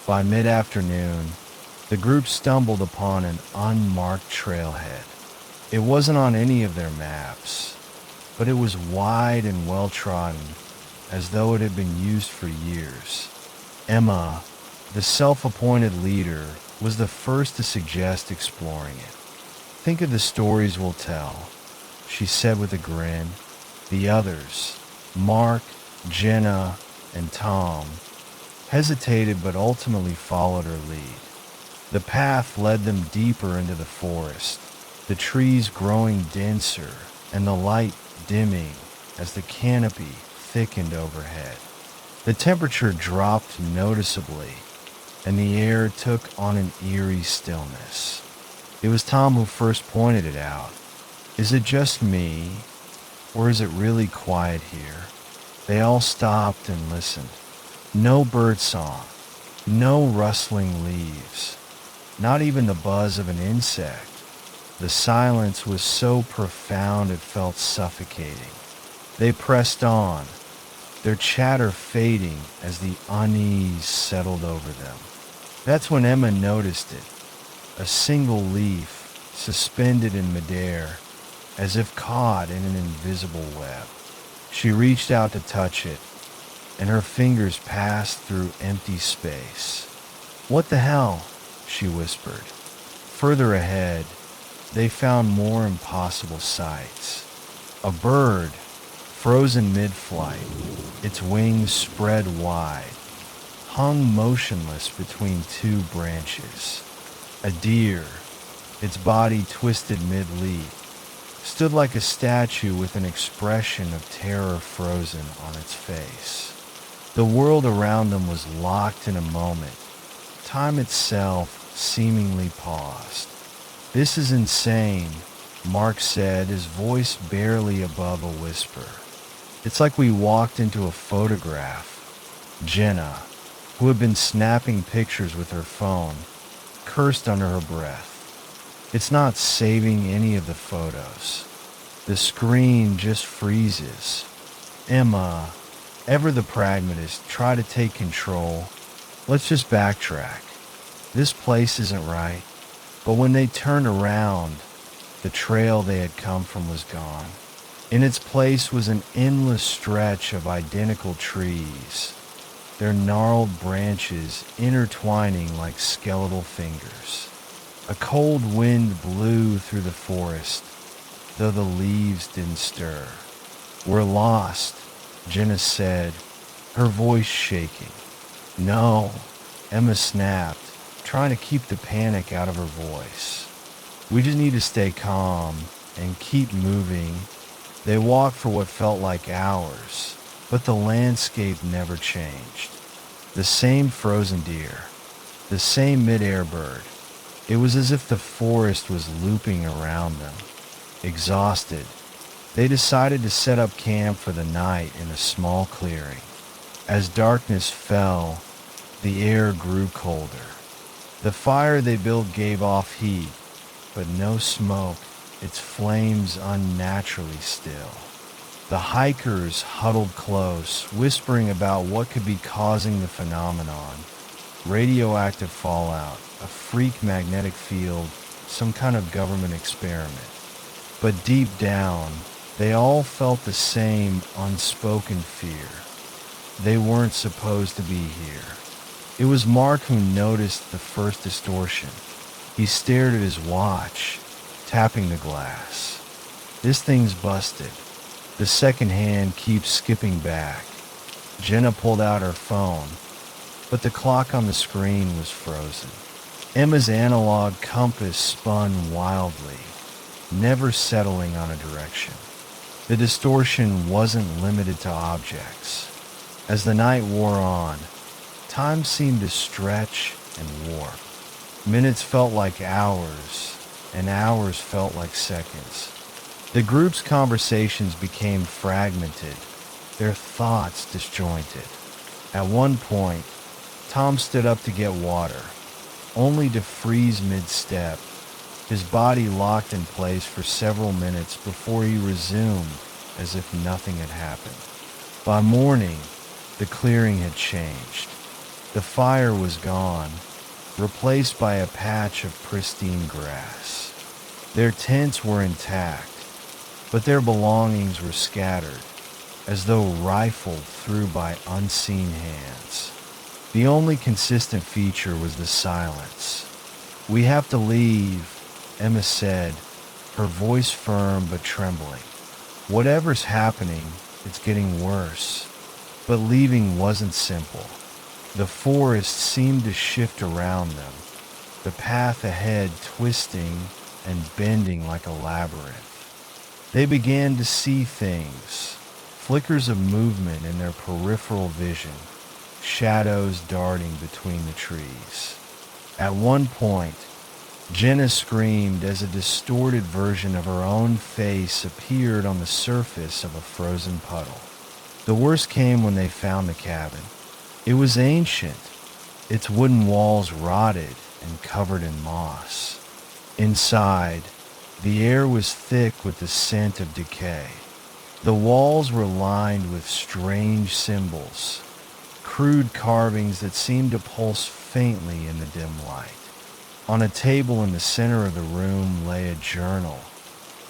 Speaker 1: By mid-afternoon, the group stumbled upon an unmarked trailhead. It wasn't on any of their maps, but it was wide and well-trodden, as though it had been used for years. Emma, the self-appointed leader, was the first to suggest exploring it. Think of the stories we'll tell, she said with a grin. The others, Mark, Jenna, and Tom, hesitated but ultimately followed her lead. The path led them deeper into the forest, the trees growing denser and the light dimming as the canopy thickened overhead. The temperature dropped noticeably, and the air took on an eerie stillness. It was Tom who first pointed it out. Is it just me, or is it really quiet here? They all stopped and listened. No birdsong, no rustling leaves, not even the buzz of an insect. The silence was so profound it felt suffocating. They pressed on, their chatter fading as the unease settled over them. That's when Emma noticed it, a single leaf suspended in midair, as if caught in an invisible web. She reached out to touch it, and her fingers passed through empty space. "What the hell?" she whispered. Further ahead, they found more impossible sights. A bird, frozen mid-flight, its wings spread wide, hung motionless between two branches. A deer, its body twisted mid-leap, stood like a statue with an expression of terror frozen on its face. The world around them was locked in a moment. Time itself seemingly paused. "This is insane," Mark said, his voice barely above a whisper. "It's like we walked into a photograph." Jenna, who had been snapping pictures with her phone, cursed under her breath. "It's not saving any of the photos. The screen just freezes." Emma, ever the pragmatist, tried to take control. "Let's just backtrack. This place isn't right." But when they turned around, the trail they had come from was gone. In its place was an endless stretch of identical trees, their gnarled branches intertwining like skeletal fingers. A cold wind blew through the forest, though the leaves didn't stir. "We're lost," Jenna said, her voice shaking. "No," Emma snapped, trying to keep the panic out of her voice. "We just need to stay calm and keep moving." They walked for what felt like hours, but the landscape never changed. The same frozen deer, the same mid-air bird. It was as if the forest was looping around them. Exhausted, they decided to set up camp for the night in a small clearing. As darkness fell, the air grew colder. The fire they built gave off heat, but no smoke, its flames unnaturally still. The hikers huddled close, whispering about what could be causing the phenomenon. Radioactive fallout, a freak magnetic field, some kind of government experiment. But deep down, they all felt the same unspoken fear. They weren't supposed to be here. It was Mark who noticed the first distortion. He stared at his watch, tapping the glass. "This thing's busted." The second hand keeps skipping back. Jenna pulled out her phone, but the clock on the screen was frozen. Emma's analog compass spun wildly, never settling on a direction. The distortion wasn't limited to objects. As the night wore on, time seemed to stretch and warp. Minutes felt like hours, and hours felt like seconds. The group's conversations became fragmented, their thoughts disjointed. At one point, Tom stood up to get water, only to freeze mid-step. His body locked in place for several minutes before he resumed as if nothing had happened. By morning, the clearing had changed. The fire was gone, replaced by a patch of pristine grass. Their tents were intact, but their belongings were scattered, as though rifled through by unseen hands. The only consistent feature was the silence. "We have to leave," Emma said, her voice firm but trembling. "Whatever's happening, it's getting worse." But leaving wasn't simple. The forest seemed to shift around them, the path ahead twisting and bending like a labyrinth. They began to see things, flickers of movement in their peripheral vision, shadows darting between the trees. At one point, Jenna screamed as a distorted version of her own face appeared on the surface of a frozen puddle. The worst came when they found the cabin. It was ancient, its wooden walls rotted and covered in moss. Inside, the air was thick with the scent of decay. The walls were lined with strange symbols, crude carvings that seemed to pulse faintly in the dim light. On a table in the center of the room lay a journal,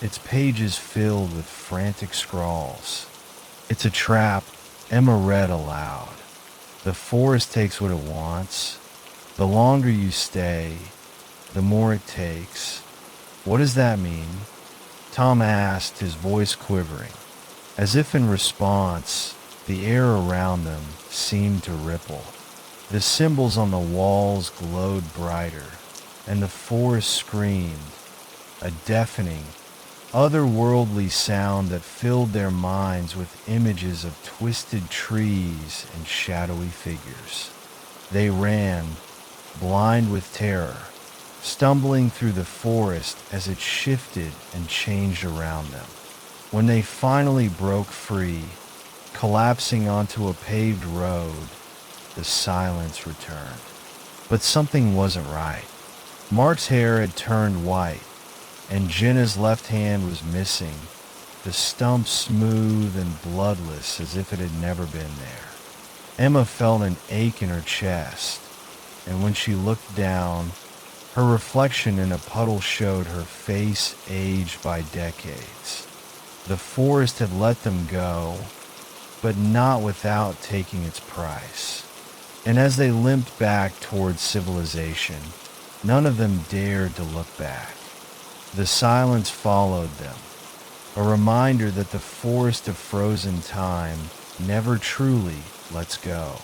Speaker 1: its pages filled with frantic scrawls. "It's a trap," Emma read aloud. "The forest takes what it wants. The longer you stay, the more it takes." "What does that mean?" Tom asked, his voice quivering. As if in response, the air around them seemed to ripple. The symbols on the walls glowed brighter, and the forest screamed, a deafening, otherworldly sound that filled their minds with images of twisted trees and shadowy figures. They ran, blind with terror, stumbling through the forest as it shifted and changed around them. When they finally broke free, collapsing onto a paved road, the silence returned. But something wasn't right. Mark's hair had turned white, and Jenna's left hand was missing, the stump smooth and bloodless as if it had never been there. Emma felt an ache in her chest, and when she looked down, her reflection in a puddle showed her face aged by decades. The forest had let them go, but not without taking its price. And as they limped back towards civilization, none of them dared to look back. The silence followed them, a reminder that the forest of frozen time never truly lets go.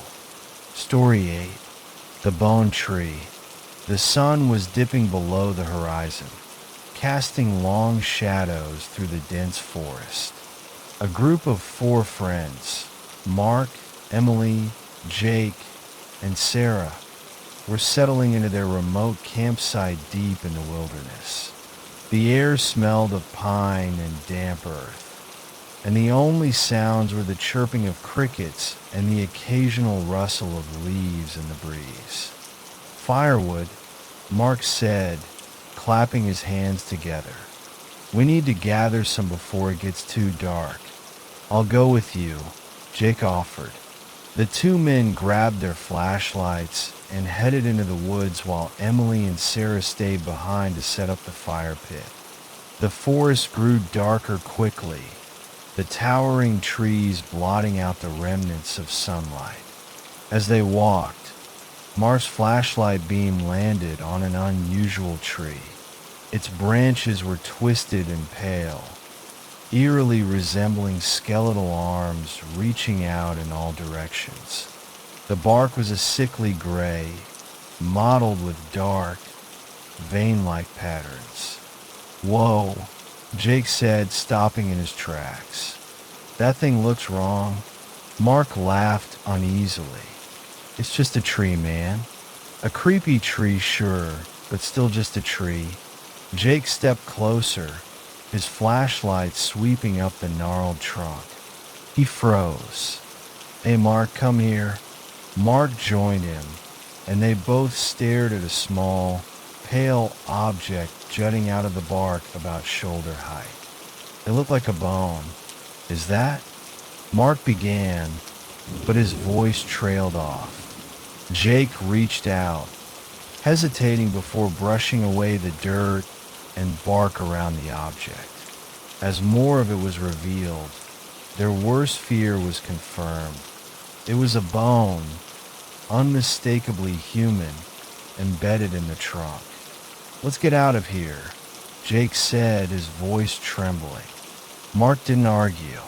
Speaker 1: Story 8. The Bone Tree. The sun was dipping below the horizon, casting long shadows through the dense forest. A group of 4 friends, Mark, Emily, Jake, and Sarah, were settling into their remote campsite deep in the wilderness. The air smelled of pine and damp earth, and the only sounds were the chirping of crickets and the occasional rustle of leaves in the breeze. "Firewood," Mark said, clapping his hands together. "We need to gather some before it gets too dark." "I'll go with you," Jake offered. The 2 men grabbed their flashlights and headed into the woods while Emily and Sarah stayed behind to set up the fire pit. The forest grew darker quickly, the towering trees blotting out the remnants of sunlight. As they walked, Mark's flashlight beam landed on an unusual tree. Its branches were twisted and pale, eerily resembling skeletal arms reaching out in all directions. The bark was a sickly gray, mottled with dark, vein-like patterns. "Whoa," Jake said, stopping in his tracks. "That thing looks wrong." Mark laughed uneasily. "It's just a tree, man. A creepy tree, sure, but still just a tree." Jake stepped closer, his flashlight sweeping up the gnarled trunk. He froze. "Hey, Mark, come here." Mark joined him, and they both stared at a small, pale object jutting out of the bark about shoulder height. It looked like a bone. "Is that?" Mark began, but his voice trailed off. Jake reached out, hesitating before brushing away the dirt and bark around the object. As more of it was revealed, their worst fear was confirmed. It was a bone, unmistakably human, embedded in the trunk. "Let's get out of here," Jake said, his voice trembling. Mark didn't argue.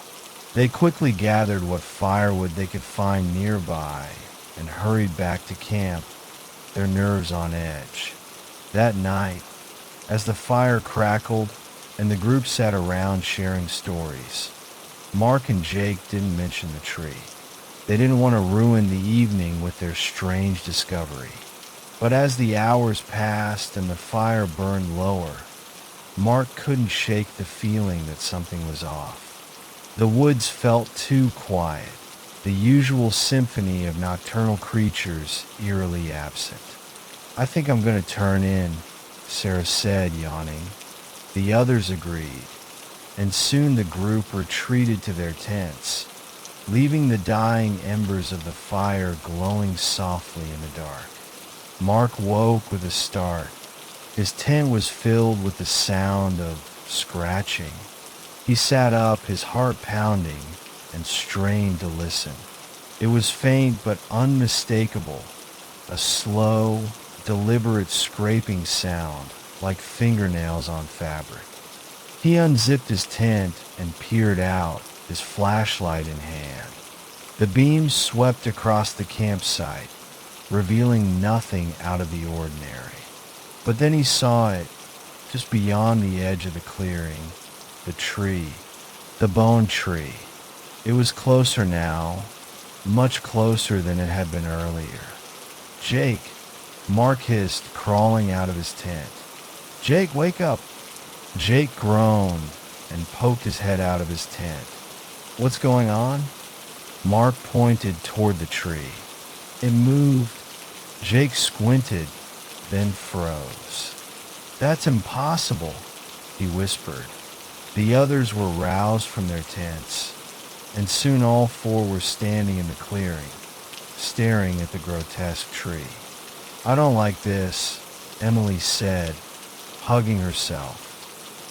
Speaker 1: They quickly gathered what firewood they could find nearby and hurried back to camp, their nerves on edge. That night, as the fire crackled and the group sat around sharing stories, Mark and Jake didn't mention the tree. They didn't want to ruin the evening with their strange discovery. But as the hours passed and the fire burned lower, Mark couldn't shake the feeling that something was off. The woods felt too quiet, the usual symphony of nocturnal creatures eerily absent. "I think I'm going to turn in," Sarah said, yawning. The others agreed, and soon the group retreated to their tents, leaving the dying embers of the fire glowing softly in the dark. Mark woke with a start. His tent was filled with the sound of scratching. He sat up, his heart pounding, and strained to listen. It was faint but unmistakable, a slow, deliberate scraping sound like fingernails on fabric. He unzipped his tent and peered out, his flashlight in hand. The beams swept across the campsite, revealing nothing out of the ordinary. But then he saw it, just beyond the edge of the clearing, the tree, the bone tree. It was closer now, much closer than it had been earlier. "Jake," Mark hissed, crawling out of his tent. "Jake, wake up!" Jake groaned and poked his head out of his tent. "What's going on?" Mark pointed toward the tree. It moved. Jake squinted, then froze. "That's impossible," he whispered. The others were roused from their tents, and soon all four were standing in the clearing, staring at the grotesque tree. "I don't like this," Emily said, hugging herself.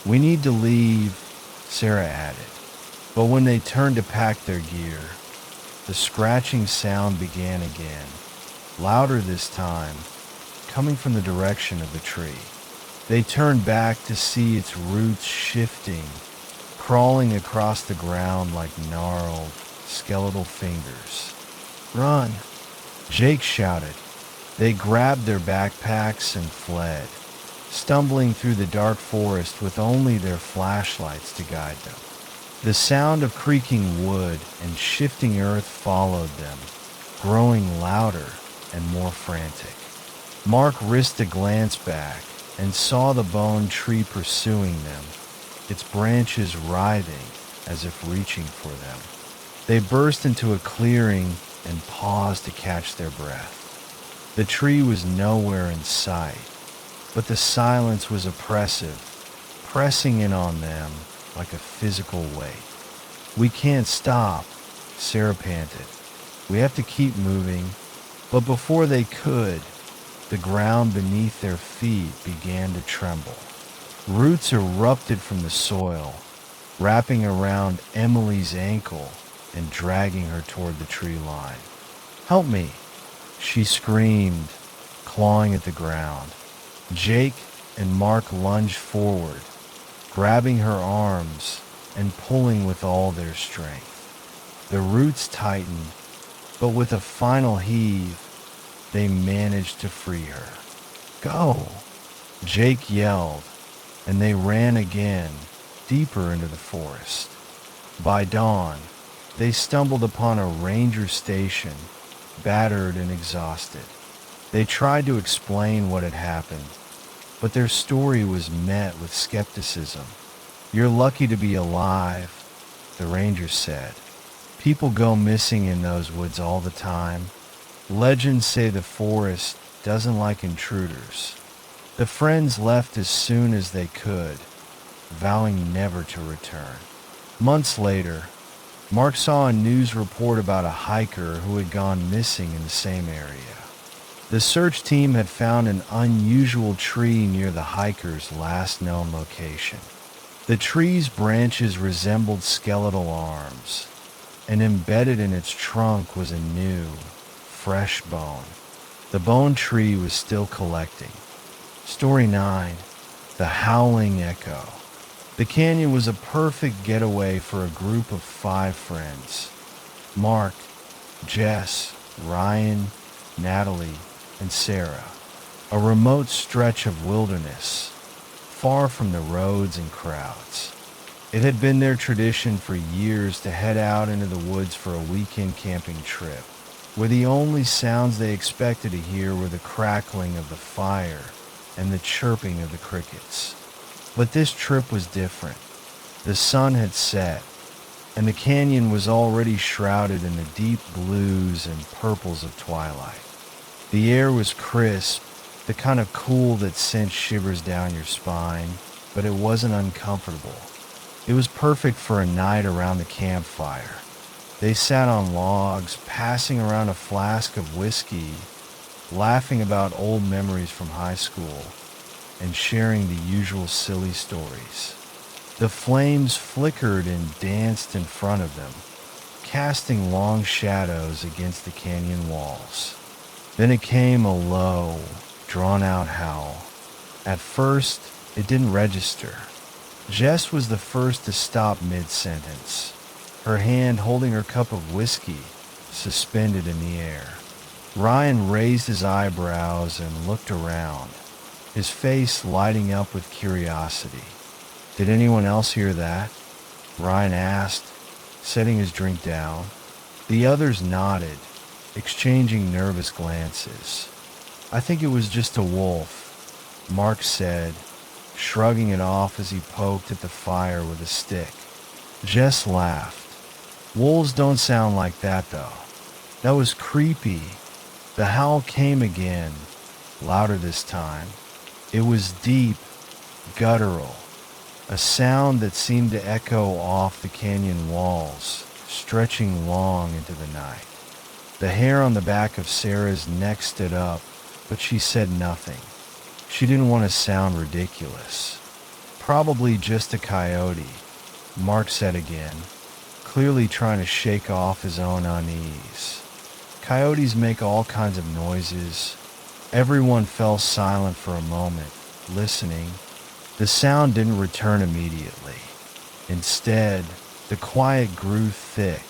Speaker 1: "We need to leave," Sarah added. But when they turned to pack their gear, the scratching sound began again, louder this time, coming from the direction of the tree. They turned back to see its roots shifting, crawling across the ground like gnarled, skeletal fingers. "Run!" Jake shouted. They grabbed their backpacks and fled, stumbling through the dark forest with only their flashlights to guide them. The sound of creaking wood and shifting earth followed them, growing louder and more frantic. Mark risked a glance back and saw the bone tree pursuing them, its branches writhing as if reaching for them. They burst into a clearing and paused to catch their breath. The tree was nowhere in sight, but the silence was oppressive, pressing in on them like a physical weight. "We can't stop," Sarah panted. "We have to keep moving." But before they could, the ground beneath their feet began to tremble. Roots erupted from the soil, wrapping around Emily's ankle and dragging her toward the tree line. "Help me!" she screamed, clawing at the ground. Jake and Mark lunged forward, grabbing her arms and pulling with all their strength. The roots tightened, but with a final heave, they managed to free her. "Go!" Jake yelled, and they ran again, deeper into the forest. By dawn, they stumbled upon a ranger station, battered and exhausted. They tried to explain what had happened, but their story was met with skepticism. "You're lucky to be alive," the ranger said. "People go missing in those woods all the time. Legends say the forest doesn't like intruders." The friends left as soon as they could, vowing never to return. Months later, Mark saw a news report about a hiker who had gone missing in the same area. The search team had found an unusual tree near the hiker's last known location. The tree's branches resembled skeletal arms, and embedded in its trunk was a new, fresh bone. The bone tree was still collecting. Story 9. The Howling Echo. The canyon was a perfect getaway for a group of 5 friends. Mark, Jess, Ryan, Natalie, and Sarah. A remote stretch of wilderness, far from the roads and crowds. It had been their tradition for years to head out into the woods for a weekend camping trip. where the only sounds they expected to hear were the crackling of the fire and the chirping of the crickets. But this trip was different. The sun had set, and the canyon was already shrouded in the deep blues and purples of twilight. The air was crisp, the kind of cool that sent shivers down your spine, but it wasn't uncomfortable. It was perfect for a night around the campfire. They sat on logs, passing around a flask of whiskey, laughing about old memories from high school, and sharing the usual silly stories. The flames flickered and danced in front of them, casting long shadows against the canyon walls. Then it came a low, drawn-out howl. At first, it didn't register. Jess was the first to stop mid-sentence, her hand holding her cup of whiskey suspended in the air. Ryan raised his eyebrows and looked around, his face lighting up with curiosity. "Did anyone else hear that?" Ryan asked, setting his drink down. The others nodded, exchanging nervous glances. "I think it was just a wolf," Mark said, shrugging it off as he poked at the fire with a stick. Jess laughed. "Wolves don't sound like that, though. That was creepy." The howl came again, louder this time. It was deep, guttural, a sound that seemed to echo off the canyon walls, stretching long into the night. The hair on the back of Sarah's neck stood up, but she said nothing. She didn't want to sound ridiculous. "Probably just a coyote," Mark said again, clearly trying to shake off his own unease. "Coyotes make all kinds of noises." Everyone fell silent for a moment, listening. The sound didn't return immediately. Instead, the quiet grew thick,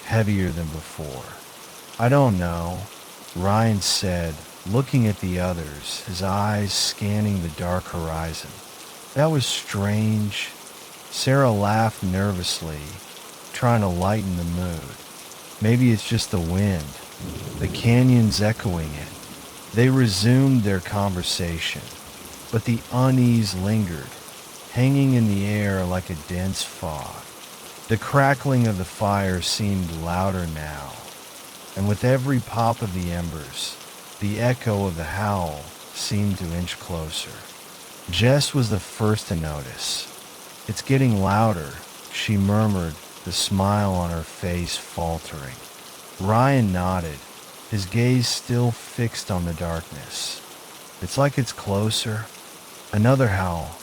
Speaker 1: heavier than before. "I don't know," Ryan said, looking at the others, his eyes scanning the dark horizon. "That was strange." Sarah laughed nervously, trying to lighten the mood. "Maybe it's just the wind. The canyon's echoing it." They resumed their conversation, but the unease lingered, hanging in the air like a dense fog. The crackling of the fire seemed louder now, and with every pop of the embers, the echo of the howl seemed to inch closer. Jess was the first to notice. "It's getting louder," she murmured, the smile on her face faltering. Ryan nodded, his gaze still fixed on the darkness. "It's like it's closer." Another howl.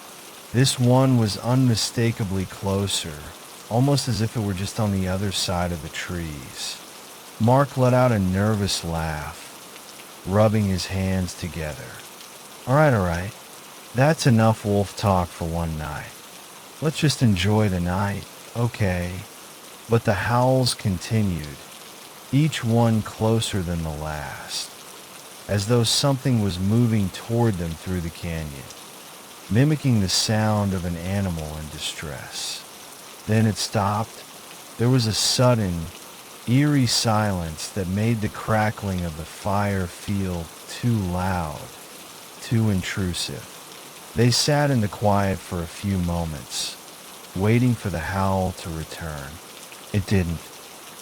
Speaker 1: This one was unmistakably closer, almost as if it were just on the other side of the trees. Mark let out a nervous laugh, rubbing his hands together. All right. That's enough wolf talk for one night. Let's just enjoy the night, okay?" But the howls continued, each one closer than the last, as though something was moving toward them through the canyon, mimicking the sound of an animal in distress. Then it stopped. There was a sudden, eerie silence that made the crackling of the fire feel too loud, too intrusive. They sat in the quiet for a few moments, waiting for the howl to return. It didn't.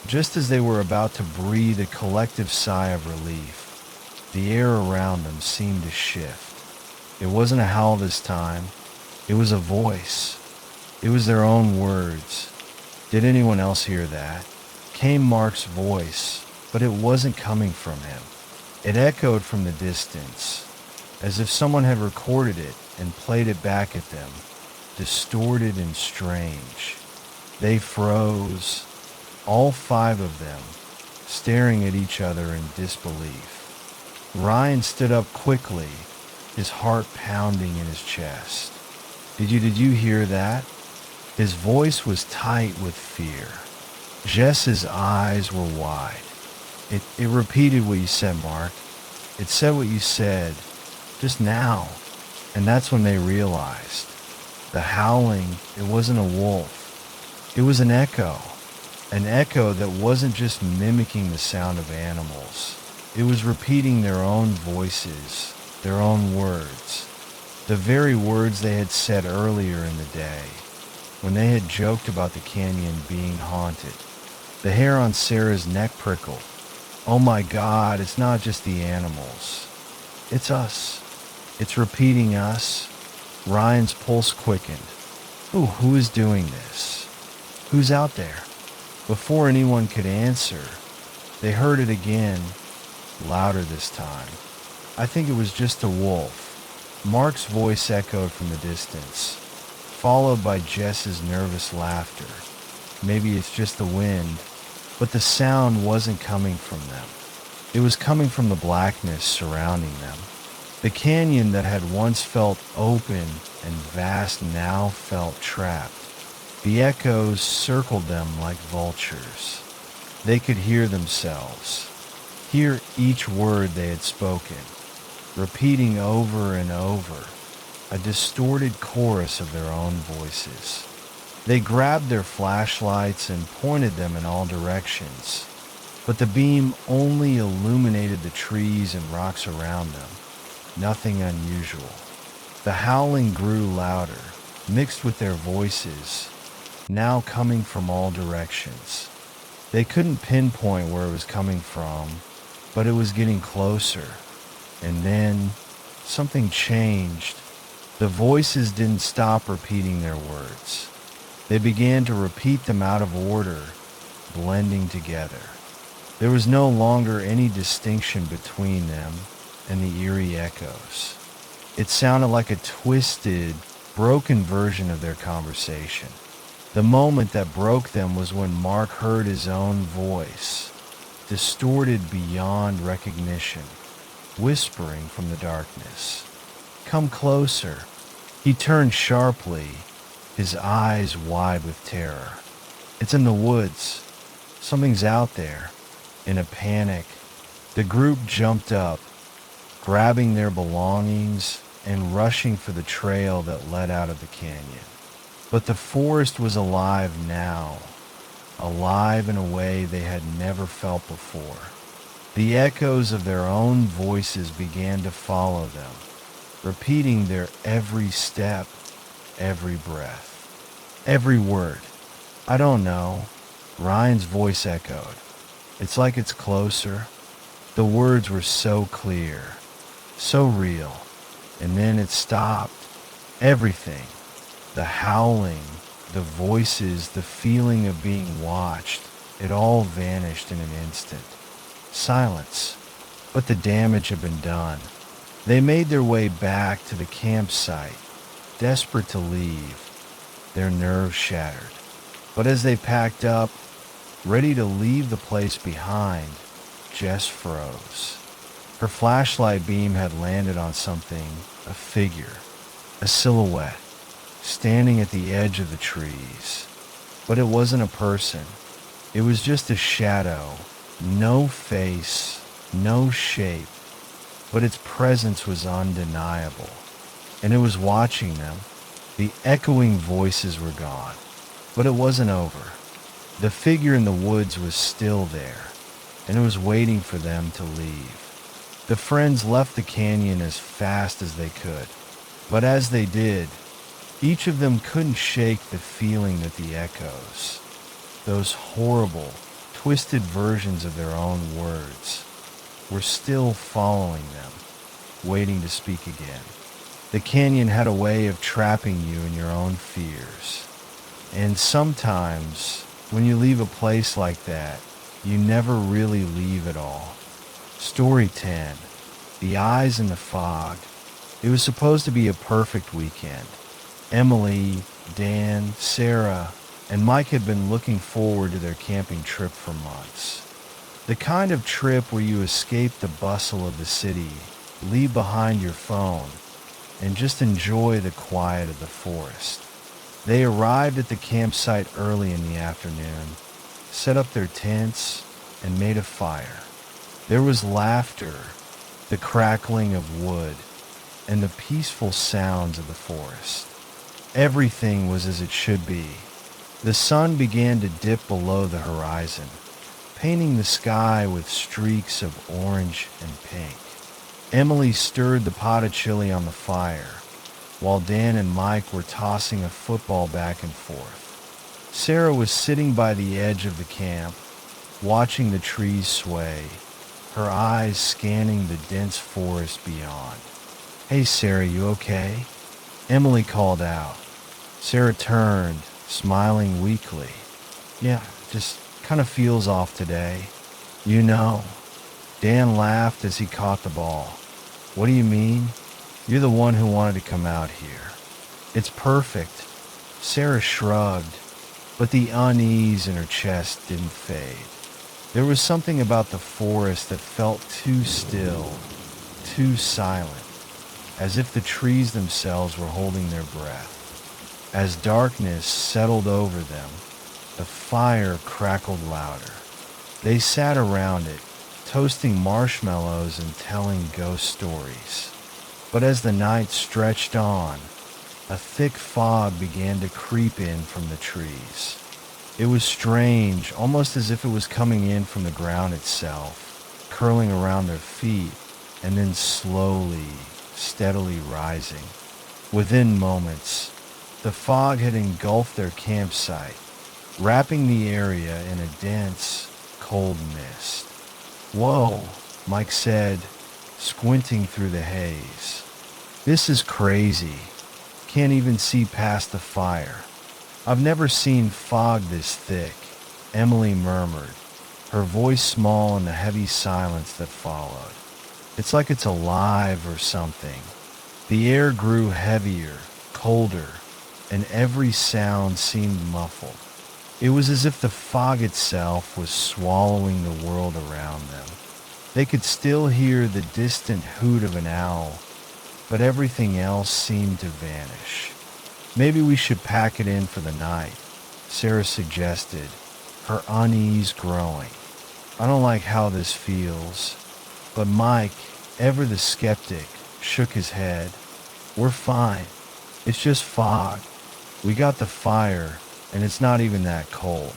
Speaker 1: Just as they were about to breathe a collective sigh of relief, the air around them seemed to shift. It wasn't a howl this time. It was a voice. It was their own words. Did anyone else hear that? Came Mark's voice, but it wasn't coming from him. It echoed from the distance, as if someone had recorded it and played it back at them, distorted and strange. They froze, all five of them, staring at each other in disbelief. Ryan stood up quickly, his heart pounding in his chest. Did you hear that?" His voice was tight with fear. Jess's eyes were wide. It repeated what you said, Mark. It said what you said just now. And that's when they realized. The howling, it wasn't a wolf. It was an echo. An echo that wasn't just mimicking the sound of animals. It was repeating their own voices, their own words, the very words they had said earlier in the day, when they had joked about the canyon being haunted. The hair on Sarah's neck prickled. Oh my God, it's not just the animals. It's us. It's repeating us. Ryan's pulse quickened. Ooh, who is doing this? Who's out there? Before anyone could answer, they heard it again, louder this time. I think it was just a wolf. Mark's voice echoed from the distance, followed by Jess's nervous laughter. Maybe it's just the wind, but the sound wasn't coming from them. It was coming from the blackness surrounding them. The canyon that had once felt open and vast now felt trapped. The echoes circled them like vultures. They could hear themselves, hear each word they had spoken, repeating over and over, a distorted chorus of their own voices. They grabbed their flashlights and pointed them in all directions, but the beam only illuminated the trees and rocks around them. Nothing unusual. The howling grew louder, mixed with their voices, now coming from all directions. They couldn't pinpoint where it was coming from, but it was getting closer. And then something changed. The voices didn't stop repeating their words. They began to repeat them out of order, blending together. There was no longer any distinction between them and the eerie echoes. It sounded like a twisted, broken version of their conversation. The moment that broke them was when Mark heard his own voice, distorted beyond recognition, whispering from the darkness. Come closer. He turned sharply, his eyes wide with terror. It's in the woods. Something's out there. In a panic, the group jumped up, grabbing their belongings and rushing for the trail that led out of the canyon. But the forest was alive now, alive in a way they had never felt before. The echoes of their own voices began to follow them, repeating their every step, every breath, every word. I don't know, Ryan's voice echoed. It's like it's closer. The words were so clear, so real. And then it stopped. Everything. The howling, the voices, the feeling of being watched. It all vanished in an instant. Silence. But the damage had been done. They made their way back to the campsite, desperate to leave, their nerves shattered. But as they packed up, ready to leave the place behind, Jess froze. Her flashlight beam had landed on something, a figure, a silhouette, standing at the edge of the trees. But it wasn't a person. It was just a shadow, no face, no shape, but its presence was undeniable. And it was watching them. The echoing voices were gone, but it wasn't over. The figure in the woods was still there, and it was waiting for them to leave. The friends left the canyon as fast as they could, but as they did, each of them couldn't shake the feeling that the echoes, those horrible, twisted versions of their own words, were still following them, waiting to speak again. The canyon had a way of trapping you in your own fears, and sometimes, when you leave a place like that, you never really leave at all. Story 10. The Eyes in the Fog. It was supposed to be a perfect weekend. Emily, Dan, Sarah, and Mike had been looking forward to their camping trip for months. The kind of trip where you escape the bustle of the city, leave behind your phone, and just enjoy the quiet of the forest. They arrived at the campsite early in the afternoon, set up their tents, and made a fire. There was laughter, the crackling of wood, and the peaceful sounds of the forest. Everything was as it should be. The sun began to dip below the horizon, painting the sky with streaks of orange and pink. Emily stirred the pot of chili on the fire, while Dan and Mike were tossing a football back and forth. Sarah was sitting by the edge of the camp, watching the trees sway, her eyes scanning the dense forest beyond. "Hey Sarah, you okay?" Emily called out. Sarah turned, smiling weakly. "Yeah, just kind of feels off today. You know." Dan laughed as he caught the ball. "What do you mean? You're the one who wanted to come out here." "It's perfect." Sarah shrugged, but the unease in her chest didn't fade. There was something about the forest that felt too still, too silent, as if the trees themselves were holding their breath. As darkness settled over them, the fire crackled louder. They sat around it, toasting marshmallows and telling ghost stories. But as the night stretched on, a thick fog began to creep in from the trees. It was strange, almost as if it was coming in from the ground itself, curling around their feet, and then slowly, steadily rising. Within moments, the fog had engulfed their campsite, wrapping the area in a dense, cold mist. "Whoa," Mike said, squinting through the haze. "This is crazy. Can't even see past the fire. I've never seen fog this thick," Emily murmured, her voice small in the heavy silence that followed. "It's like it's alive or something." The air grew heavier, colder, and every sound seemed muffled. It was as if the fog itself was swallowing the world around them. They could still hear the distant hoot of an owl, but everything else seemed to vanish. "Maybe we should pack it in for the night," Sarah suggested, her unease growing. "I don't like how this feels." But Mike, ever the skeptic, shook his head. "We're fine. It's just fog. We got the fire, and it's not even that cold.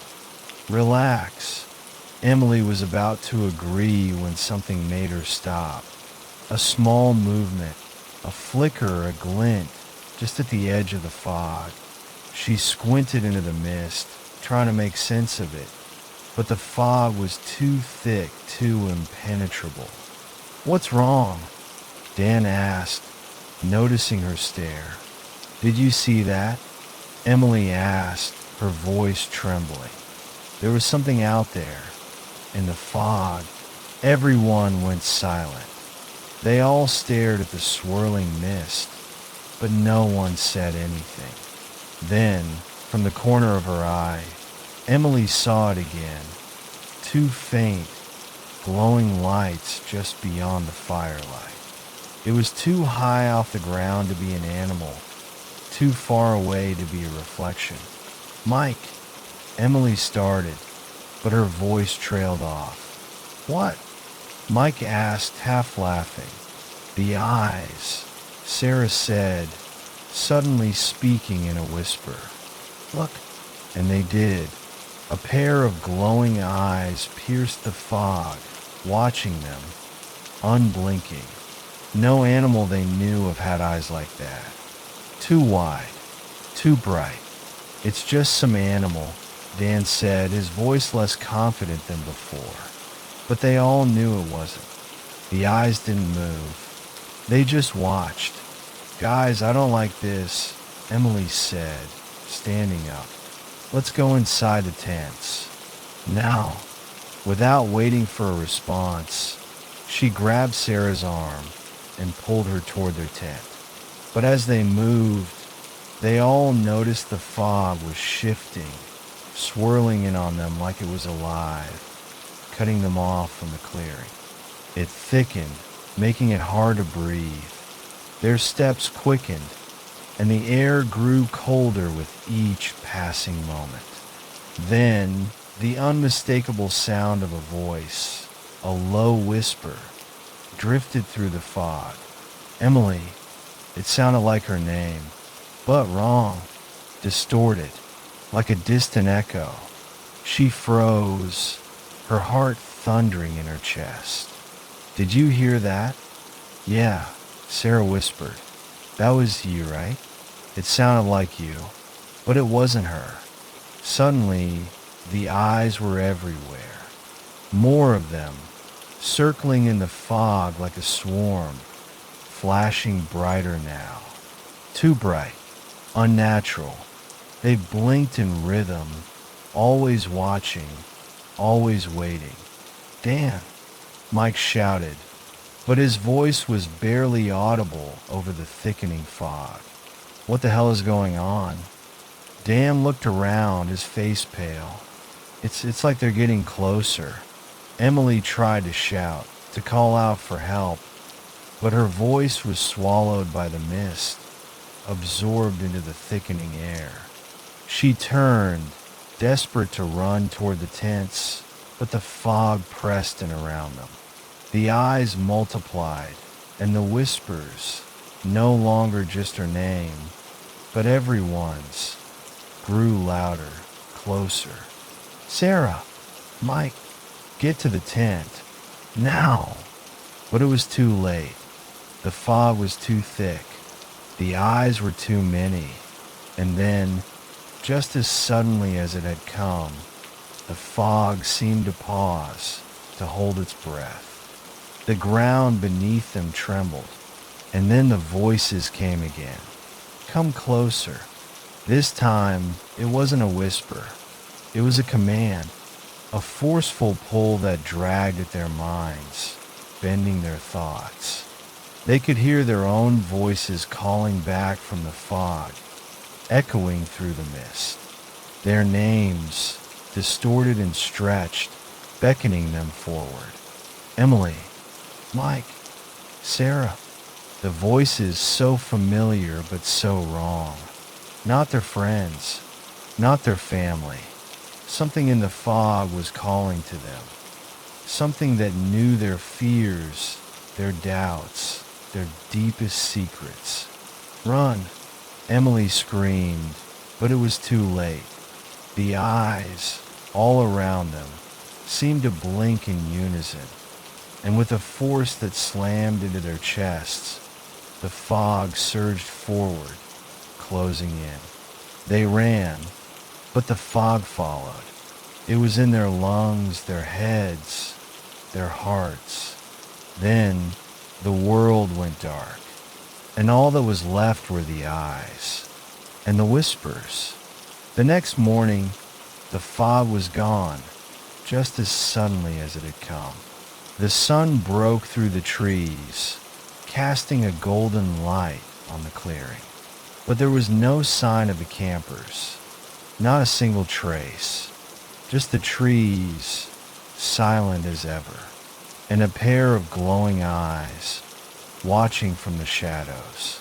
Speaker 1: Relax." Emily was about to agree when something made her stop. A small movement, a flicker, a glint, just at the edge of the fog. She squinted into the mist, trying to make sense of it, but the fog was too thick, too impenetrable. "What's wrong?" Dan asked, noticing her stare. "Did you see that?" Emily asked, her voice trembling. There was something out there, in the fog. Everyone went silent. They all stared at the swirling mist, but no one said anything. Then, from the corner of her eye, Emily saw it again. Two faint, glowing lights just beyond the firelight. It was too high off the ground to be an animal, too far away to be a reflection. "Mike," Emily started, but her voice trailed off. "What?" Mike asked, half laughing. "The eyes," Sarah said, suddenly speaking in a whisper. "Look." And they did. A pair of glowing eyes pierced the fog, watching them, unblinking. No animal they knew of had eyes like that. Too wide, too bright. "It's just some animal," Dan said, his voice less confident than before. But they all knew it wasn't. The eyes didn't move. They just watched. "Guys, I don't like this," Emily said, standing up. "Let's go inside the tents." Now, without waiting for a response, she grabbed Sarah's arm and pulled her toward their tent. But as they moved, they all noticed the fog was shifting, swirling in on them like it was alive, cutting them off from the clearing. It thickened, making it hard to breathe. Their steps quickened, and the air grew colder with each passing moment. Then, the unmistakable sound of a voice, a low whisper, drifted through the fog. "Emily." It sounded like her name, but wrong, distorted. like a distant echo. She froze, her heart thundering in her chest. "Did you hear that?" "Yeah," Sarah whispered. "That was you, right? It sounded like you." But it wasn't her. Suddenly, the eyes were everywhere. More of them, circling in the fog like a swarm, flashing brighter now. Too bright, unnatural. They blinked in rhythm, always watching, always waiting. "Dan!" Mike shouted, but his voice was barely audible over the thickening fog. "What the hell is going on?" Dan looked around, his face pale. It's like they're getting closer." Emily tried to shout, to call out for help, but her voice was swallowed by the mist, absorbed into the thickening air. She turned, desperate to run toward the tents, but the fog pressed in around them. The eyes multiplied, and the whispers, no longer just her name, but everyone's, grew louder, closer. "Sarah! Mike! Get to the tent! Now!" But it was too late. The fog was too thick. The eyes were too many. And then, just as suddenly as it had come, the fog seemed to pause, to hold its breath. The ground beneath them trembled, and then the voices came again. "Come closer." This time, it wasn't a whisper. It was a command, a forceful pull that dragged at their minds, bending their thoughts. They could hear their own voices calling back from the fog, echoing through the mist. Their names, distorted and stretched, beckoning them forward. "Emily, Mike, Sarah." The voices so familiar but so wrong. Not their friends, not their family. Something in the fog was calling to them. Something that knew their fears, their doubts, their deepest secrets. "Run!" Emily screamed, but it was too late. The eyes, all around them, seemed to blink in unison, and with a force that slammed into their chests, the fog surged forward, closing in. They ran, but the fog followed. It was in their lungs, their heads, their hearts. Then the world went dark, and all that was left were the eyes and the whispers. The next morning, the fog was gone, just as suddenly as it had come. The sun broke through the trees, casting a golden light on the clearing. But there was no sign of the campers, not a single trace, just the trees, silent as ever, and a pair of glowing eyes, watching from the shadows.